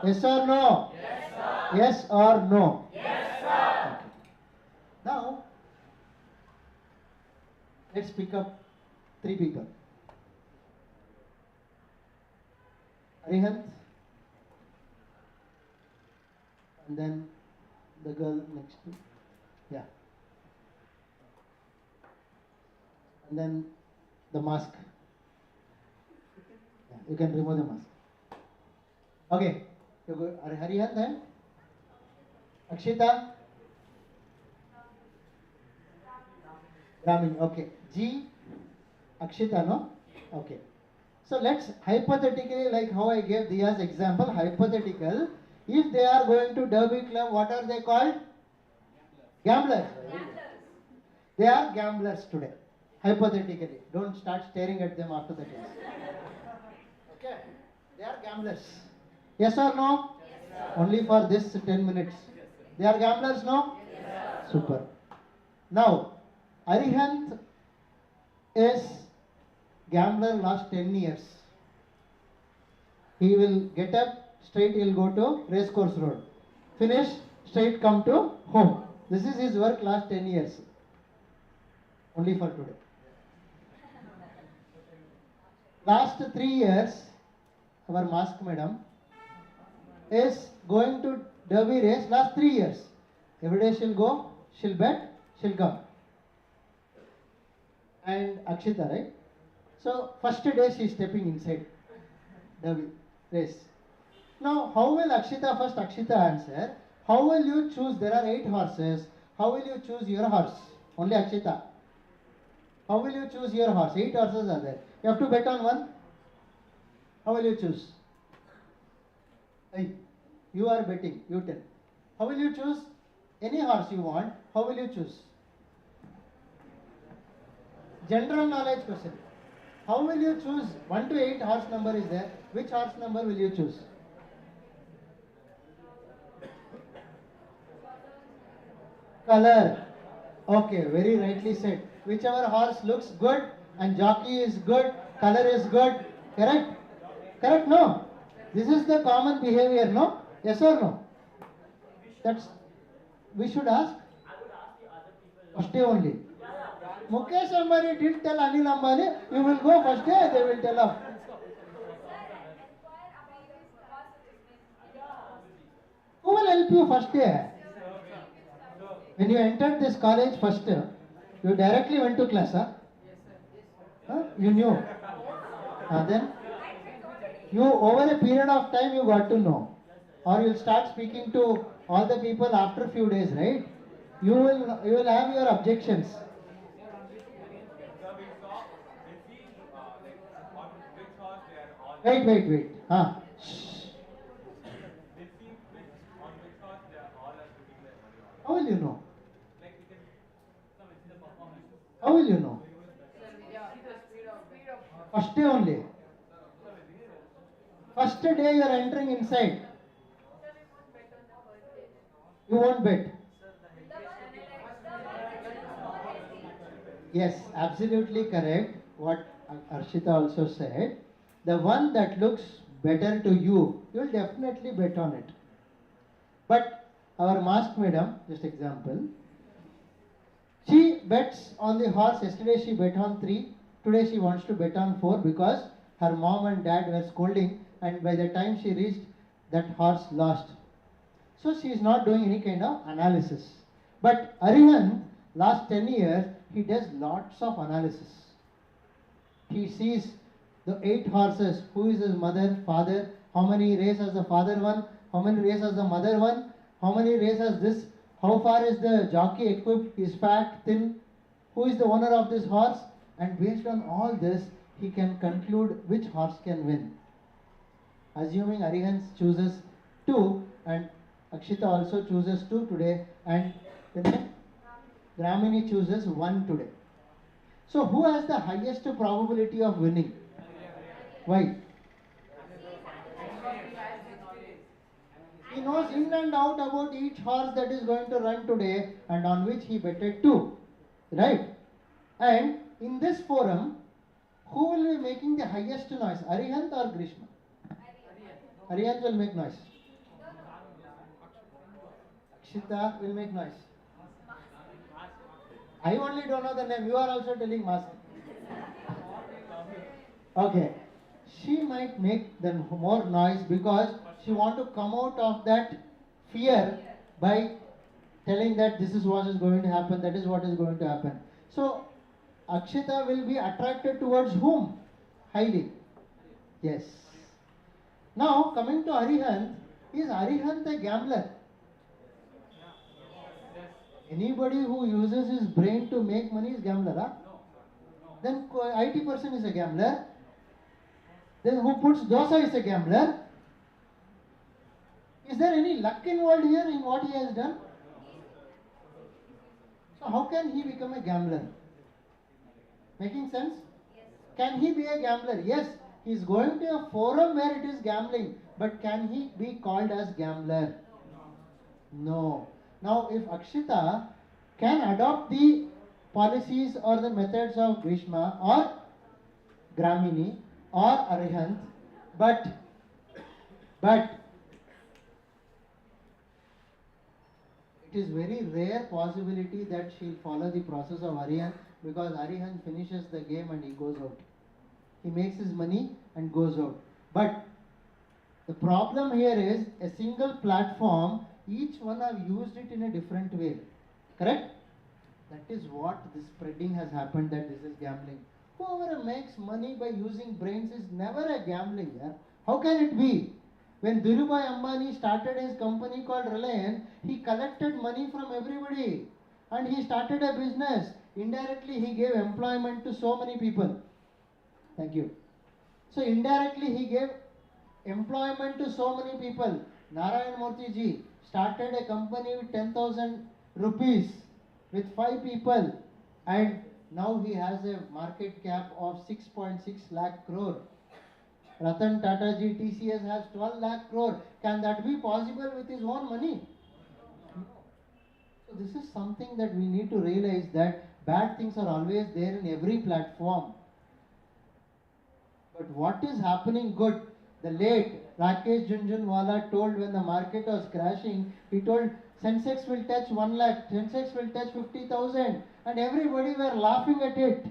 Yes or no? Yes or no? Yes, sir. Okay. Now, let's pick up 3 people. Arihant, and then the girl next to, yeah. And then the mask. Yeah, you can remove the mask. Okay. You go, Harihan then? Akshita? Brahmin, okay. G, Akshita, no? Okay. So let's hypothetically, like how I gave Diya's example, hypothetical, if they are going to Derby Club, what are they called? Gamblers. They are gamblers today. Hypothetically. Don't start staring at them after the test. Okay. They are gamblers. Yes or no? Yes, only for this 10 minutes. They are gamblers, no? Yes, super. Now, Arihant is gambler last 10 years. He will get up, straight he will go to Racecourse Road. Finish, straight come to home. This is his work last 10 years. Only for today. Last 3 years, our mask madam is going to Derby race last 3 years. Every day she'll go, she'll bet, she'll come. And Akshita, right? So first day she is stepping inside Derby race. Now how will Akshita, first Akshita answer, how will you choose, there are 8 horses, how will you choose your horse? Only Akshita. How will you choose your horse? 8 horses are there. You have to bet on one. How will you choose? Hey, you are betting, you tell. How will you choose? Any horse you want, how will you choose? General knowledge question. How will you choose? 1 to 8 horse number is there. Which horse number will you choose? Color. Okay, very rightly said. Whichever horse looks good and jockey is good, color is good. Correct? Correct, no? This is the common behavior, no? Yes or no? That's, we should ask? First day only. Mukesh Ambani didn't tell Anil Ambani, you will go first day, they will tell up. Who will help you first day? When you entered this college first year, you directly went to class, huh? Huh? You knew. Then you, over a period of time, you got to know. Or you'll start speaking to all the people after a few days, right? You will have your objections. Wait. Shh. How will you know? How will you know? First day only. First day you are entering inside. You won't bet. Yes, absolutely correct. What Arshita also said. The one that looks better to you, you will definitely bet on it. But our mask madam, just example, she bets on the horse. Yesterday she bet on 3. Today she wants to bet on 4 because her mom and dad were scolding, and by the time she reached, that horse lost. So she is not doing any kind of analysis. But Arihan, last 10 years, he does lots of analysis. He sees the 8 horses, who is his mother, father, how many races has the father won, how many races has the mother won, how many races has this, how far is the jockey equipped, is fat, thin, who is the owner of this horse, and based on all this, he can conclude which horse can win. Assuming Arihant chooses 2 and Akshita also chooses 2 today, and then Gramini chooses 1 today. So who has the highest probability of winning? Why? He knows in and out about each horse that is going to run today and on which he betted 2. Right? And in this forum, who will be making the highest noise? Arihant or Grishma? Arihant will make noise. Akshita will make noise. I only don't know the name. You are also telling mask. Okay. She might make the more noise because she want to come out of that fear by telling that this is what is going to happen, that is what is going to happen. So Akshita will be attracted towards whom? Highly. Yes. Now coming to Arihant, is Arihant a gambler? Anybody who uses his brain to make money is gambler, huh? Then IT person is a gambler. Then who puts dosa is a gambler. Is there any luck involved here in what he has done? So how can he become a gambler? Making sense? Can he be a gambler? Yes, he is going to a forum where it is gambling, but can he be called as gambler? No. Now if Akshita can adopt the policies or the methods of Bhishma or Gramini or Arihant, but it is very rare possibility that she will follow the process of Arihant, because Arihant finishes the game and he goes out. He makes his money and goes out. But the problem here is a single platform, each one have used it in a different way. Correct? That is what this spreading has happened, that this is gambling. Whoever makes money by using brains is never a gambling. Yeah? How can it be? When Dhirubhai Ambani started his company called Reliance, he collected money from everybody and he started a business. Indirectly he gave employment to so many people. Thank you. So indirectly he gave employment to so many people. Narayan Murthy ji started a company with 10,000 rupees with 5 people, and now he has a market cap of 6.6 lakh crore. Ratan Tata ji, TCS has 12 lakh crore. Can that be possible with his own money? No. So this is something that we need to realize, that bad things are always there in every platform. But what is happening good? The late Rakesh Jhunjhunwala told when the market was crashing, he told Sensex will touch 1 lakh, Sensex will touch 50,000, and everybody were laughing at it.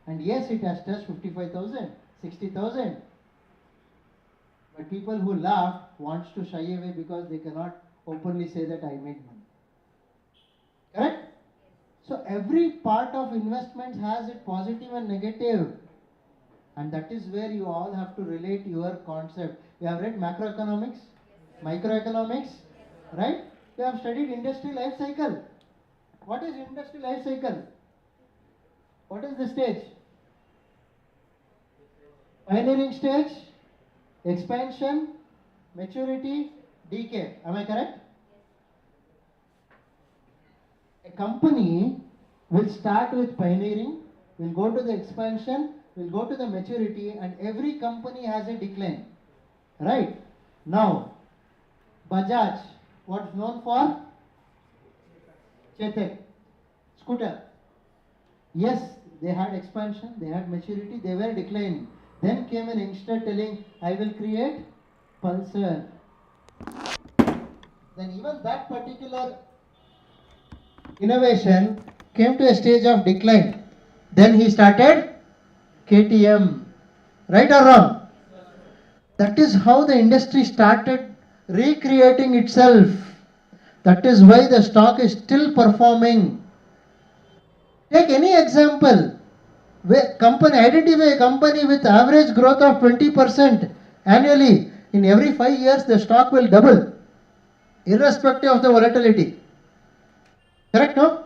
And yes, it has touched 55,000, 60,000. But people who laugh wants to shy away because they cannot openly say that I made money. Correct? So every part of investment has its positive and negative. And that is where you all have to relate your concept. You have read macroeconomics, microeconomics, right? You have studied industry life cycle. What is industry life cycle? What is the stage? Pioneering stage, expansion, maturity, decay. Am I correct? A company will start with pioneering, will go to the expansion, will go to the maturity, and every company has a decline. Right? Now, Bajaj, what's known for? Chetak. Scooter. Yes, they had expansion, they had maturity, they were declining. Then came an youngster telling, I will create Pulsar. Then even that particular innovation came to a stage of decline. Then he started KTM. Right or wrong? That is how the industry started recreating itself. That is why the stock is still performing. Take any example. Identify a company with average growth of 20% annually. In every 5 years, the stock will double, irrespective of the volatility. Correct, no?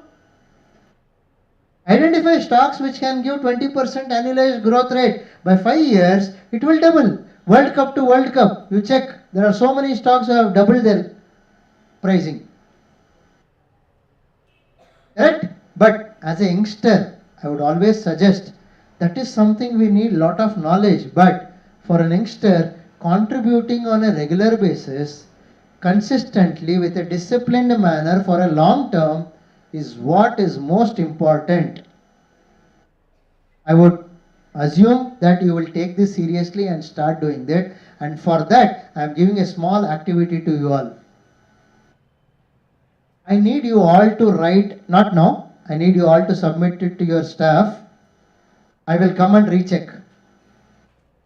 Identify stocks which can give 20% annualized growth rate. By 5 years, it will double. World Cup to World Cup, you check. There are so many stocks who have doubled their pricing. Correct? But as a youngster, I would always suggest, that is something we need lot of knowledge. But for an youngster, contributing on a regular basis, consistently with a disciplined manner for a long term is what is most important. I would assume that you will take this seriously and start doing that. And for that, I am giving a small activity to you all. I need you all to write, not now, I need you all to submit it to your staff. I will come and recheck.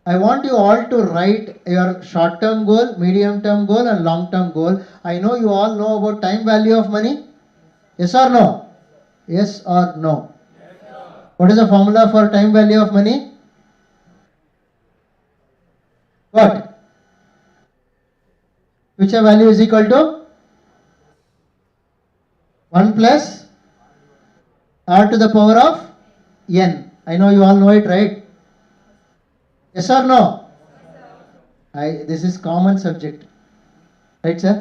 I want you all to write your short-term goal, medium-term goal and long-term goal. I know you all know about time value of money. Yes or no? Yes or no? Yes, What is the formula for time value of money? What? Which a value is equal to 1 plus r to the power of n. I know you all know it, right? Yes or no? This is common subject. Right, sir?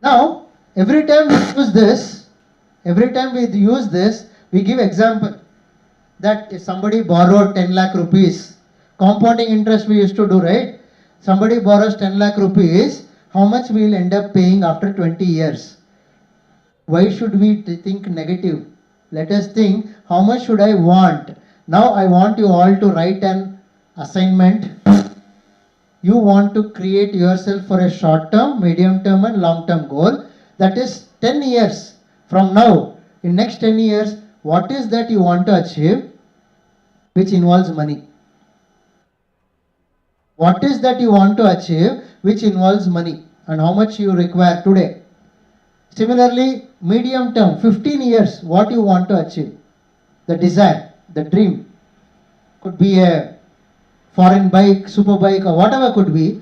Now, every time we use this, we give example that if somebody borrowed 10 lakh rupees, compounding interest we used to do, right? Somebody borrows 10 lakh rupees, how much we will end up paying after 20 years? Why should we think negative? Let us think, how much should I want? Now I want you all to write an assignment. You want to create yourself for a short term, medium term and long term goal. That is 10 years from now. In next 10 years, what is that you want to achieve which involves money? What is that you want to achieve which involves money and how much you require today? Similarly, medium term, 15 years, what you want to achieve? The desire, the dream. Could be a foreign bike, super bike or whatever could be.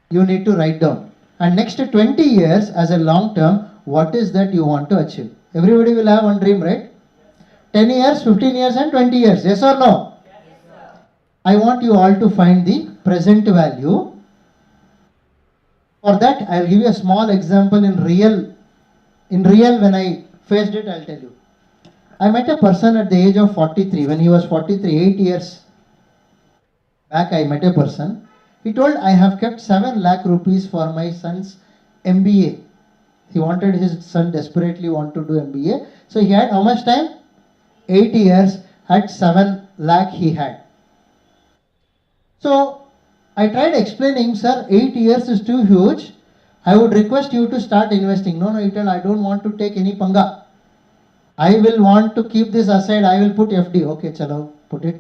You need to write down. And next 20 years as a long term, what is that you want to achieve? Everybody will have one dream, right? 10 years, 15 years and 20 years. Yes or no? Yes, sir. I want you all to find the present value. For that, I will give you a small example in real. In real, when I faced it, I will tell you. I met a person at the age of 43. When he was 43, 8 years back, I met a person. He told, I have kept 7 lakh rupees for my son's MBA. He wanted his son desperately want to do MBA. So he had how much time? 8 years at 7 lakh he had. So I tried explaining, sir, 8 years is too huge. I would request you to start investing. No, he told, I don't want to take any panga. I will want to keep this aside. I will put FD. Okay, chalo, put it.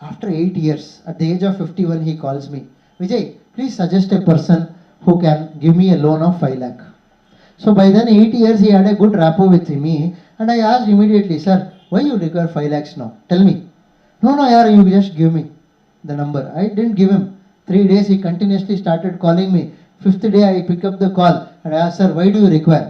After 8 years, at the age of 51, he calls me. Vijay, please suggest a person who can give me a loan of 5 lakh. So by then 8 years, he had a good rapport with me. And I asked immediately, sir, why you require 5 lakhs now? Tell me. No, yaar, you just give me the number. I didn't give him. 3 days he continuously started calling me. 5th day I pick up the call and I asked, sir, why do you require?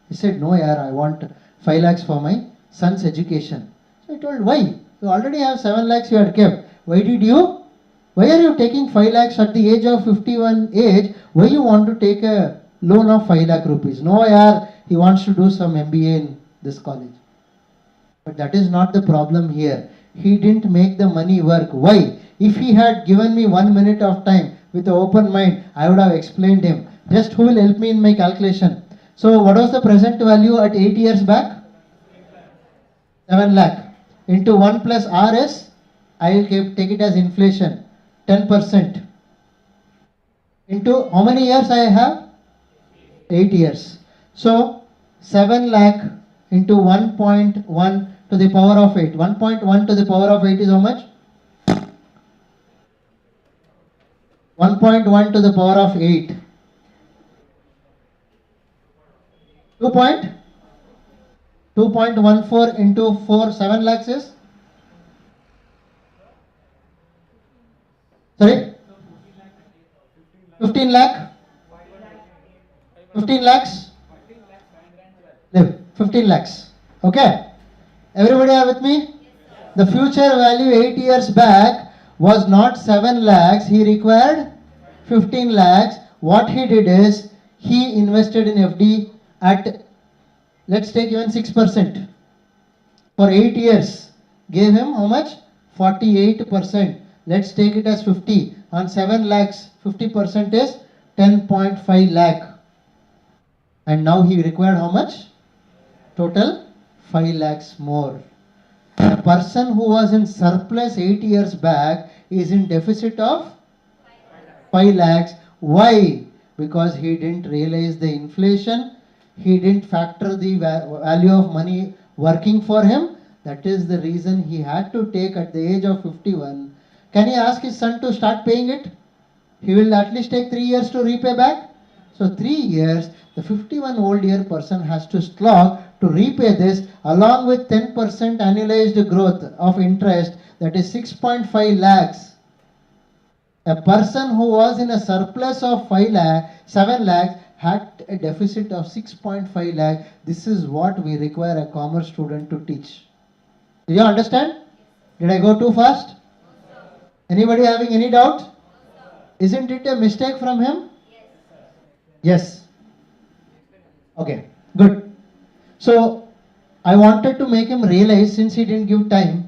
He said, no, yaar, I want 5 lakhs for my son's education. So I told, why? You already have 7 lakhs you had kept. Why are you taking 5 lakhs at the age of 51 age? Why you want to take a loan of 5 lakh rupees? No, yaar, he wants to do some MBA in this college. But that is not the problem here. He didn't make the money work. Why? If he had given me 1 minute of time with an open mind, I would have explained him. Just who will help me in my calculation? So what was the present value at 8 years back? 7 lakh. Into 1 plus R is, I will take it as inflation, 10%. Into how many years I have? 8 years. So 7 lakh into 1.1 to the power of 8. 1.1 to the power of 8 is how much? 1.1 to the power of 8. 2.14 into 4, 7 lakhs is? Sorry? 15 lakh? 15 lakhs? 15 lakhs. Okay? Everybody are with me? The future value 8 years back was not 7 lakhs. He required 15 lakhs. What he did is, he invested in FD at, let's take even 6%. For 8 years. Gave him how much? 48%. Let's take it as 50. On 7 lakhs, 50% is 10.5 lakh. And now he required how much? Total 5 lakhs more. A person who was in surplus 8 years back is in deficit of 5 lakhs. Why? Because he didn't realize the inflation. He didn't factor the value of money working for him. That is the reason he had to take at the age of 51. Can he ask his son to start paying it? He will at least take 3 years to repay back. So 3 years, the 51-old-year person has to slog to repay this along with 10% annualized growth of interest, that is 6.5 lakhs. A person who was in a surplus of 7 lakhs had a deficit of 6.5 lakh. This is what we require a commerce student to teach. Do you understand? Did I go too fast? Anybody having any doubt? Isn't it a mistake from him? Yes. Okay, good. So I wanted to make him realize, since he didn't give time,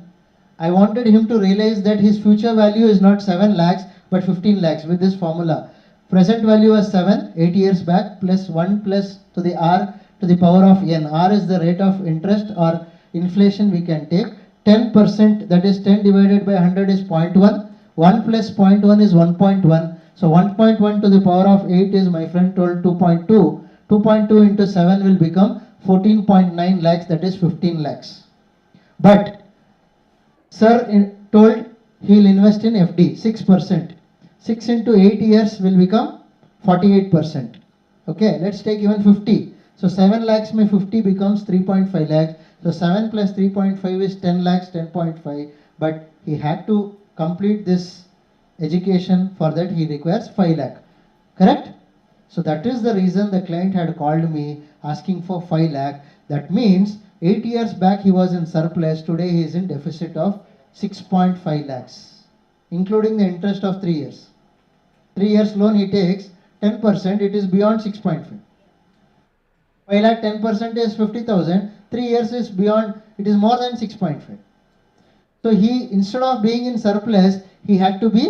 I wanted him to realize that his future value is not 7 lakhs but 15 lakhs with this formula. Present value was 7 8 years back, plus 1 plus to the r to the power of n. R is the rate of interest or inflation we can take. 10%, that is 10 divided by 100 is 0.1. 1 plus 0.1 is 1.1. So 1.1 to the power of 8 is, my friend told, 2.2. 2.2 into 7 will become 14.9 lakhs, that is 15 lakhs. But sir told he will invest in FD 6%. 6 into 8 years will become 48%. Okay, let's take even 50. So 7 lakhs may 50 becomes 3.5 lakhs. So 7 plus 3.5 is 10 lakhs, 10.5. But he had to complete this education. For that he requires 5 lakh. Correct? So that is the reason the client had called me asking for 5 lakh. That means 8 years back he was in surplus. Today he is in deficit of 6.5 lakhs, including the interest of 3 years. 3 years loan he takes 10%, it is beyond 6.5. 5 lakh 10% is 50,000. 3 years is beyond, it is more than 6.5. So he, instead of being in surplus, he had to be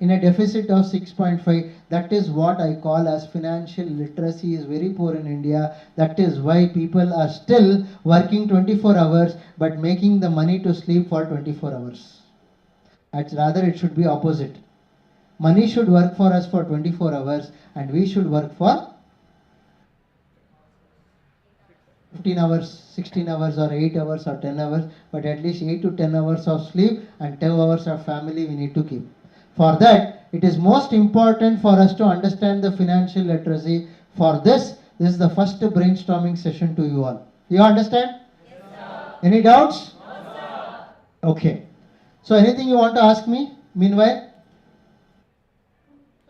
in a deficit of 6.5. That is what I call as financial literacy is very poor in India. That is why people are still working 24 hours but making the money to sleep for 24 hours. Rather it should be opposite. Money should work for us for 24 hours and we should work for 15 hours, 16 hours or 8 hours or 10 hours, but at least 8 to 10 hours of sleep and 10 hours of family we need to keep. For that, it is most important for us to understand the financial literacy. For this is the first brainstorming session to you all. Do you understand? Yes, sir. Any doubts? No, sir. Okay. So anything you want to ask me meanwhile?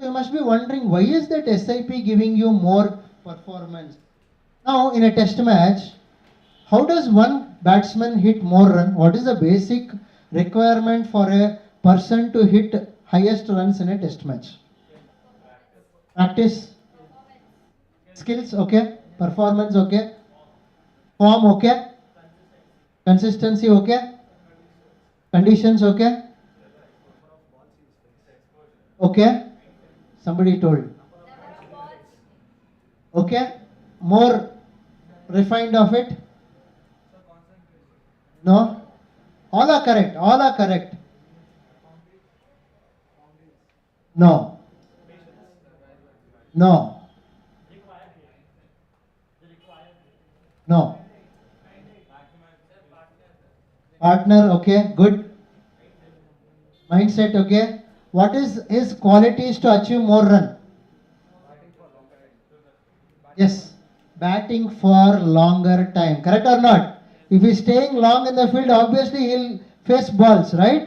You must be wondering, why is that SIP giving you more performance? Now in a test match, how does one batsman hit more run? What is the basic requirement for a person to hit highest runs in a test match? Practice. Skills, okay. Performance, okay. Form, okay. Consistency, okay. Conditions, okay. Okay. Somebody told. Okay. More refined of it? No? All are correct. All are correct. No. No. No. Partner, okay, good. Mindset, okay. What is his qualities to achieve more run? Yes. Batting for longer time. Correct or not? If he is staying long in the field, obviously he will face balls, right?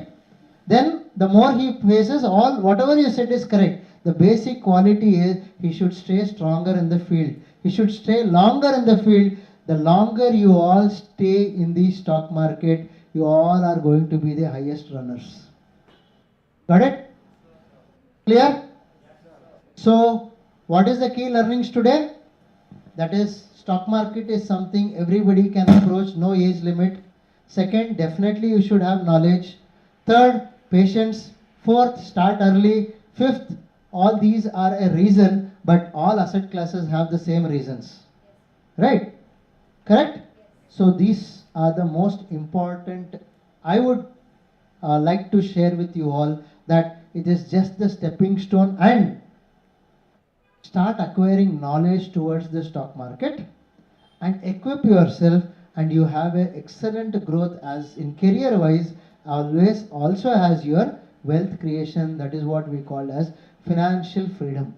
Then the more he faces, all whatever you said is correct. The basic quality is he should stay stronger in the field. He should stay longer in the field. The longer you all stay in the stock market, you all are going to be the highest runners. Got it? Clear? So, what is the key learnings today? That is, stock market is something everybody can approach, no age limit. Second, definitely you should have knowledge. Third, patience. Fourth, start early. Fifth, all these are a reason, but all asset classes have the same reasons. Right? Correct? So these are the most important. I would like to share with you all that it is just the stepping stone, and start acquiring knowledge towards the stock market and equip yourself, and you have an excellent growth as in career wise, always also has your wealth creation. That is what we call as financial freedom.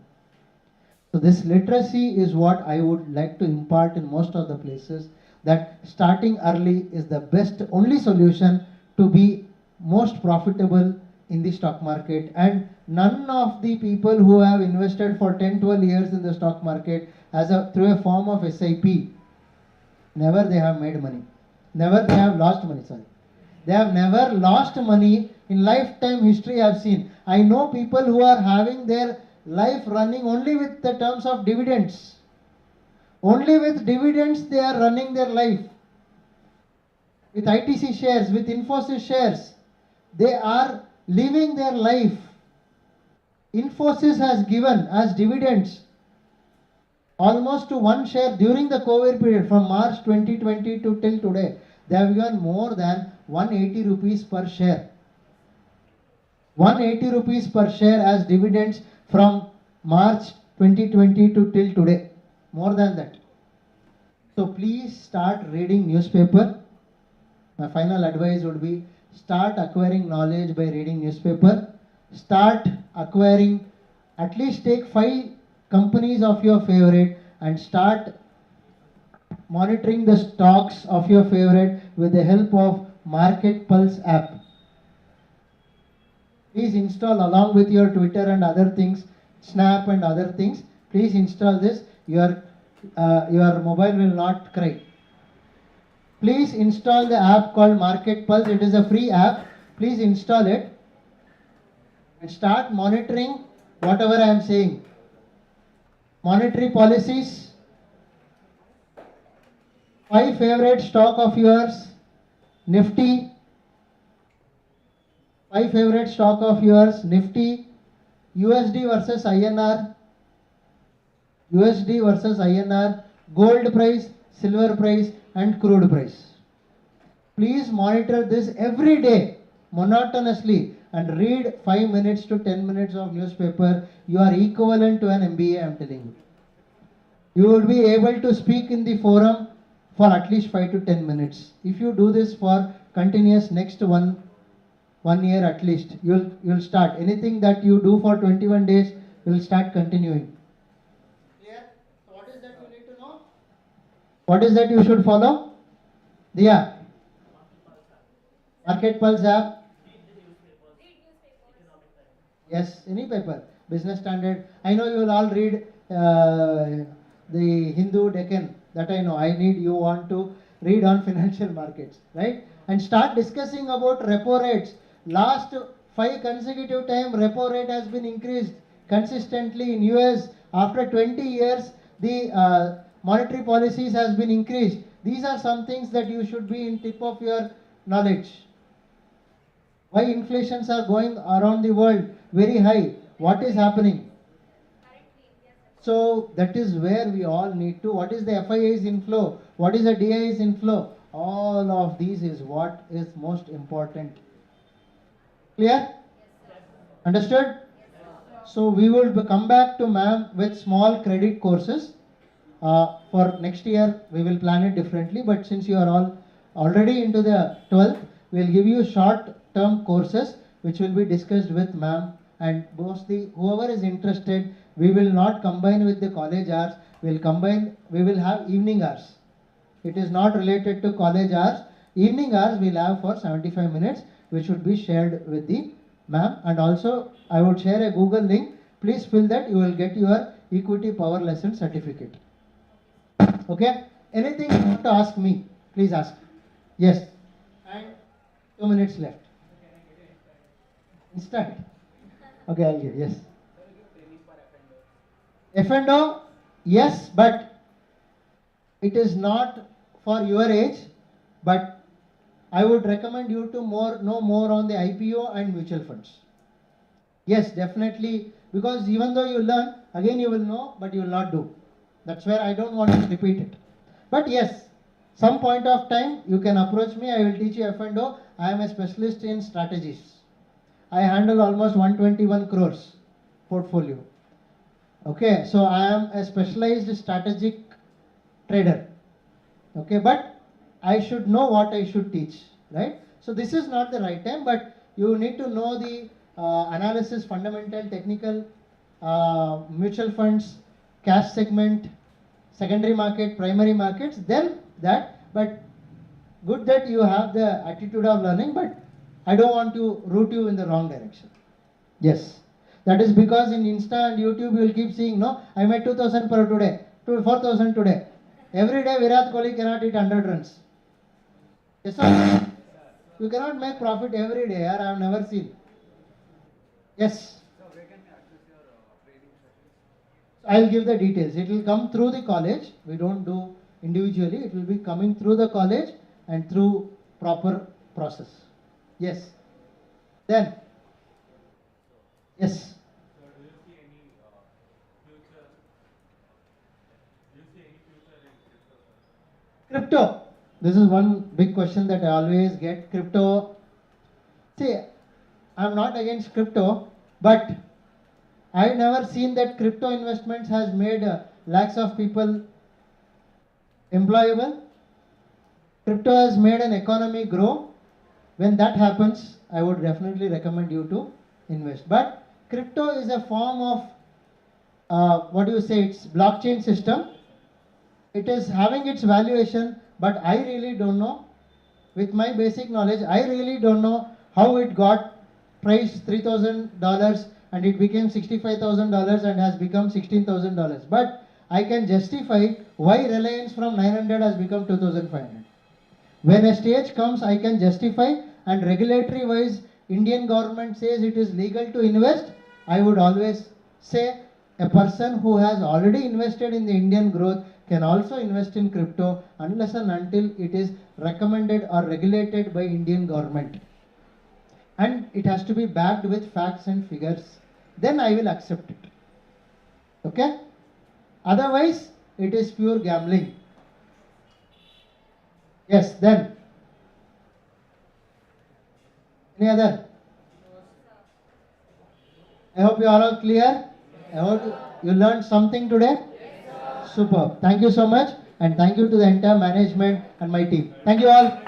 So this literacy is what I would like to impart in most of the places. that starting early is the best only solution to be most profitable in the stock market. And none of the people who have invested for 10-12 years in the stock market through a form of SIP, never they have made money, never they have lost money, sorry. They have never lost money in lifetime history. I have seen. I know people who are having their life running only with the terms of dividends. Only with dividends they are running their life. With ITC shares, with Infosys shares, they are living their life. Infosys has given as dividends almost to one share during the COVID period from March 2020 to till today. They have given more than 180 rupees per share. 180 rupees per share as dividends from March 2020 to till today. More than that. So please start reading newspaper. My final advice would be start acquiring knowledge by reading newspaper. Start acquiring, at least take 5 companies of your favorite and start monitoring the stocks of your favorite with the help of Market Pulse app. Please install along with your Twitter and other things, Snap and other things. Please install this. Your mobile will not cry. Please install the app called Market Pulse. It is a free app. Please install it and start monitoring whatever I am saying. Monetary policies. 5 favorite stock of yours, Nifty. 5 favorite stock of yours, Nifty, USD versus INR, USD versus INR, gold price, silver price and crude price. Please monitor this every day monotonously and read 5 minutes to 10 minutes of newspaper. You are equivalent to an MBA, I am telling you. You will be able to speak in the forum for at least 5 to 10 minutes. If you do this for continuous next one year at least, you'll start. Anything that you do for 21 days, you'll start continuing. Clear? So what is that you need to know? What is that you should follow? Diya? Market Pulse app? Yes, any paper. Business Standard. I know you will all read the Hindu Deccan. That I know. You want to read on financial markets, right? And start discussing about repo rates. Last 5 consecutive time repo rate has been increased consistently in US. After 20 years, the monetary policies has been increased. These are some things that you should be in tip of your knowledge. Why inflations are going around the world very high? What is happening? So that is where we all need to. What is the FII's inflow? What is the DI's inflow? All of these is what is most important. Clear? Understood? So we will come back to ma'am with small credit courses. For next year we will plan it differently, but since you are all already into the 12th, we will give you short term courses which will be discussed with ma'am, and mostly whoever is interested, we will not combine with the college hours, we will have evening hours. It is not related to college hours. Evening hours we will have for 75 minutes, which should be shared with the ma'am. And also I would share a Google link. Please fill that, you will get your equity power lesson certificate. Okay? Anything you want to ask me, please ask. Yes. And 2 minutes left. Instant. Okay, I'll give. Yes. F&O, yes, but it is not for your age, but I would recommend you to know more on the IPO and mutual funds. Yes, definitely, because even though you learn, again you will know, but you will not do. That's where I don't want to repeat it. But yes, some point of time you can approach me, I will teach you F&O. I am a specialist in strategies. I handle almost 121 crores portfolio. Okay, so I am a specialized strategic trader. Okay, but I should know what I should teach, right? So this is not the right time, but you need to know the analysis, fundamental, technical, mutual funds, cash segment, secondary market, primary markets, then that But good that you have the attitude of learning, but I don't want to root you in the wrong direction. Yes. That is because in Insta and YouTube you will keep seeing, no, I made 2000 per today, 4,000 today. Every day Virat Kohli cannot hit 100 runs. Yes or no? You cannot make profit every day, I have never seen. Yes. I will give the details. It will come through the college. We don't do individually. It will be coming through the college and through proper process. Yes. Then. Yes. Crypto. This is one big question that I always get. Crypto. See, I am not against crypto, but I never seen that crypto investments has made lakhs of people employable. Crypto has made an economy grow. When that happens, I would definitely recommend you to invest. But crypto is a form of what do you say? It's blockchain system. It is having its valuation, but I really don't know. With my basic knowledge, I really don't know how it got priced $3,000 and it became $65,000 and has become $16,000. But I can justify why Reliance from 900 has become 2,500. When a stage comes, I can justify, and regulatory wise, Indian government says it is legal to invest. I would always say a person who has already invested in the Indian growth can also invest in crypto unless and until it is recommended or regulated by Indian government. And it has to be backed with facts and figures. Then I will accept it. Okay? Otherwise, it is pure gambling. Yes, then. Any other? I hope you are all clear. I hope you learned something today. Super. Thank you so much, and thank you to the entire management and my team. Thank you all.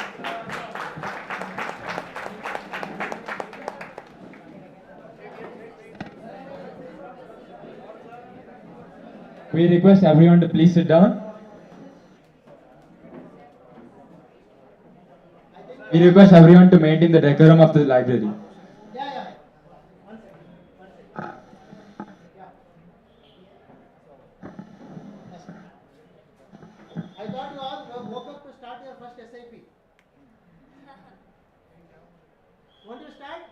We request everyone to please sit down. We request everyone to maintain the decorum of the library.
Yeah. One second. Yeah. Yes. I thought you all woke up to start your first SIP. Want to start?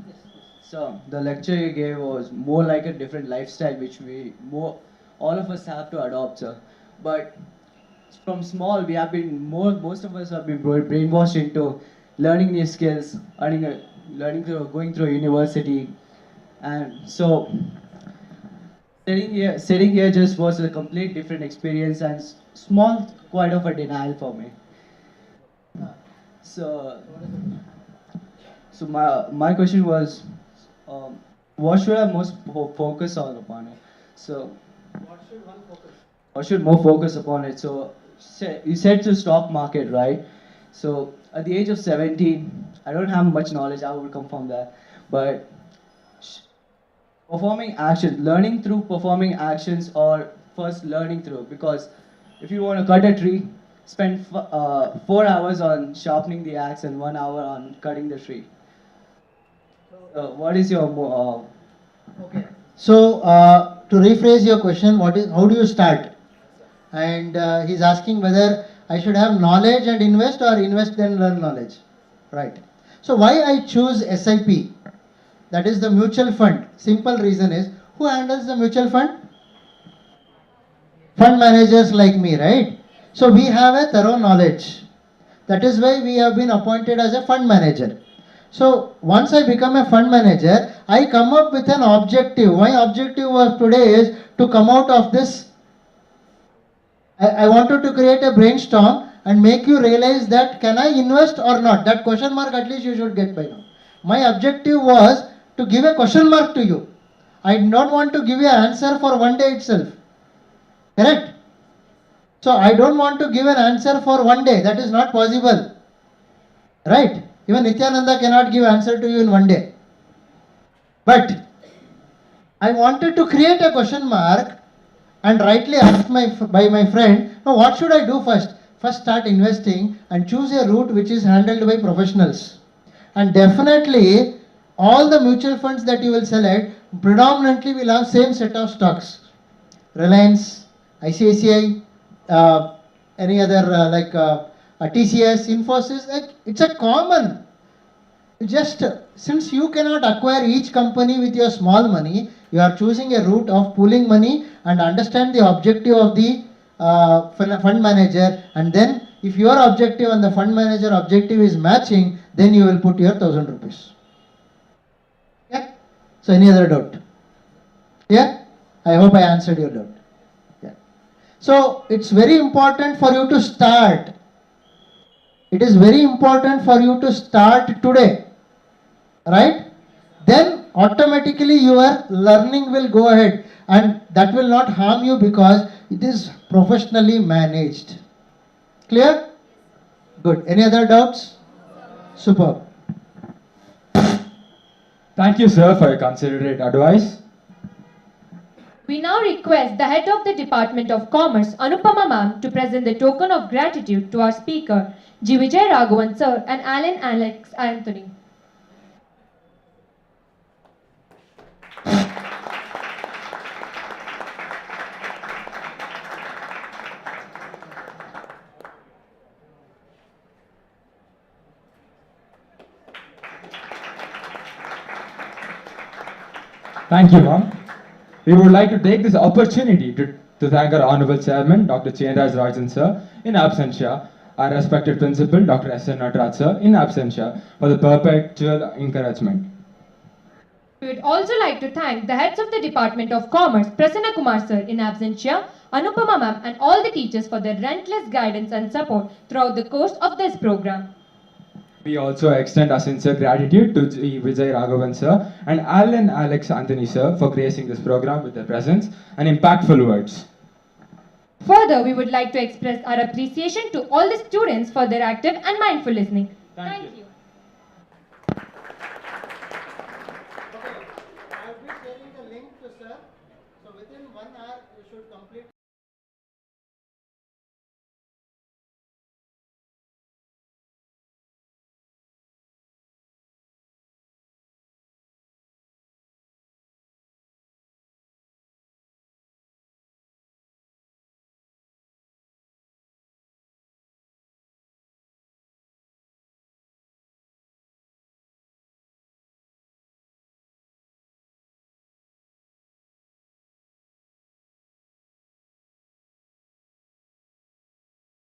Yes.
So the lecture you gave was more like a different lifestyle which all of us have to adopt, sir. But from small we have been most of us have been brainwashed into learning new skills, going through university, and so sitting here just was a complete different experience and small quite of a denial for me. So my question was, what should I most focus on upon it? So,
What should one focus?
what should more focus upon it? So, you said to stock market, right? So, at the age of 17, I don't have much knowledge. I will come from that, but learning through performing actions, or first learning through, because if you want to cut a tree, spend 4 hours on sharpening the axe and 1 hour on cutting the tree. What is your
Okay. So, to rephrase your question, how do you start? And he's asking whether I should have knowledge and invest, or invest then learn knowledge. Right. So, why I choose SIP? That is the mutual fund. Simple reason is, who handles the mutual fund? Fund managers like me, right? So, we have a thorough knowledge. That is why we have been appointed as a fund manager. So once I become a fund manager, I come up with an objective. My objective of today is to come out of this. I wanted to create a brainstorm and make you realize that can I invest or not. That question mark at least you should get by now. My objective was to give a question mark to you. I don't want to give you an answer for one day itself. Correct? So I don't want to give an answer for one day. That is not possible. Right? Even Nityananda cannot give answer to you in one day. But I wanted to create a question mark and rightly asked by my friend Now what should I do first? First start investing and choose a route which is handled by professionals. And definitely all the mutual funds that you will select predominantly will have same set of stocks. Reliance, ICICI, any other TCS, Infosys, it's a common. Just since you cannot acquire each company with your small money, you are choosing a route of pooling money and understand the objective of the fund manager, and then if your objective and the fund manager objective is matching, then you will put your 1,000 rupees. Yeah. So any other doubt? Yeah. I hope I answered your doubt. Yeah. So it's very important for you to start. It is very important for you to start today, right? Then automatically your learning will go ahead, and that will not harm you because it is professionally managed. Clear? Good. Any other doubts? Superb.
Thank you, sir, for your considerate advice.
We now request the head of the Department of Commerce, Anupama ma'am, to present the token of gratitude to our speaker, Vijay Raghavan sir and Alan Alex Anthony.
Thank you, ma'am. We would like to take this opportunity to thank our Honorable Chairman, Dr. Jain Rajan sir, in absentia, our respected Principal, Dr. S.N. Nataraj sir, in absentia, for the perpetual encouragement.
We would also like to thank the heads of the Department of Commerce, Prasanna Kumar sir in absentia, Anupama ma'am and all the teachers for their relentless guidance and support throughout the course of this program.
We also extend our sincere gratitude to Vijay Raghavan sir and Alan Alex Anthony sir for gracing this program with their presence and impactful words.
Further, we would like to express our appreciation to all the students for their active and mindful listening. Thank you.
Okay, I will be sharing the link to sir. So within 1 hour you should complete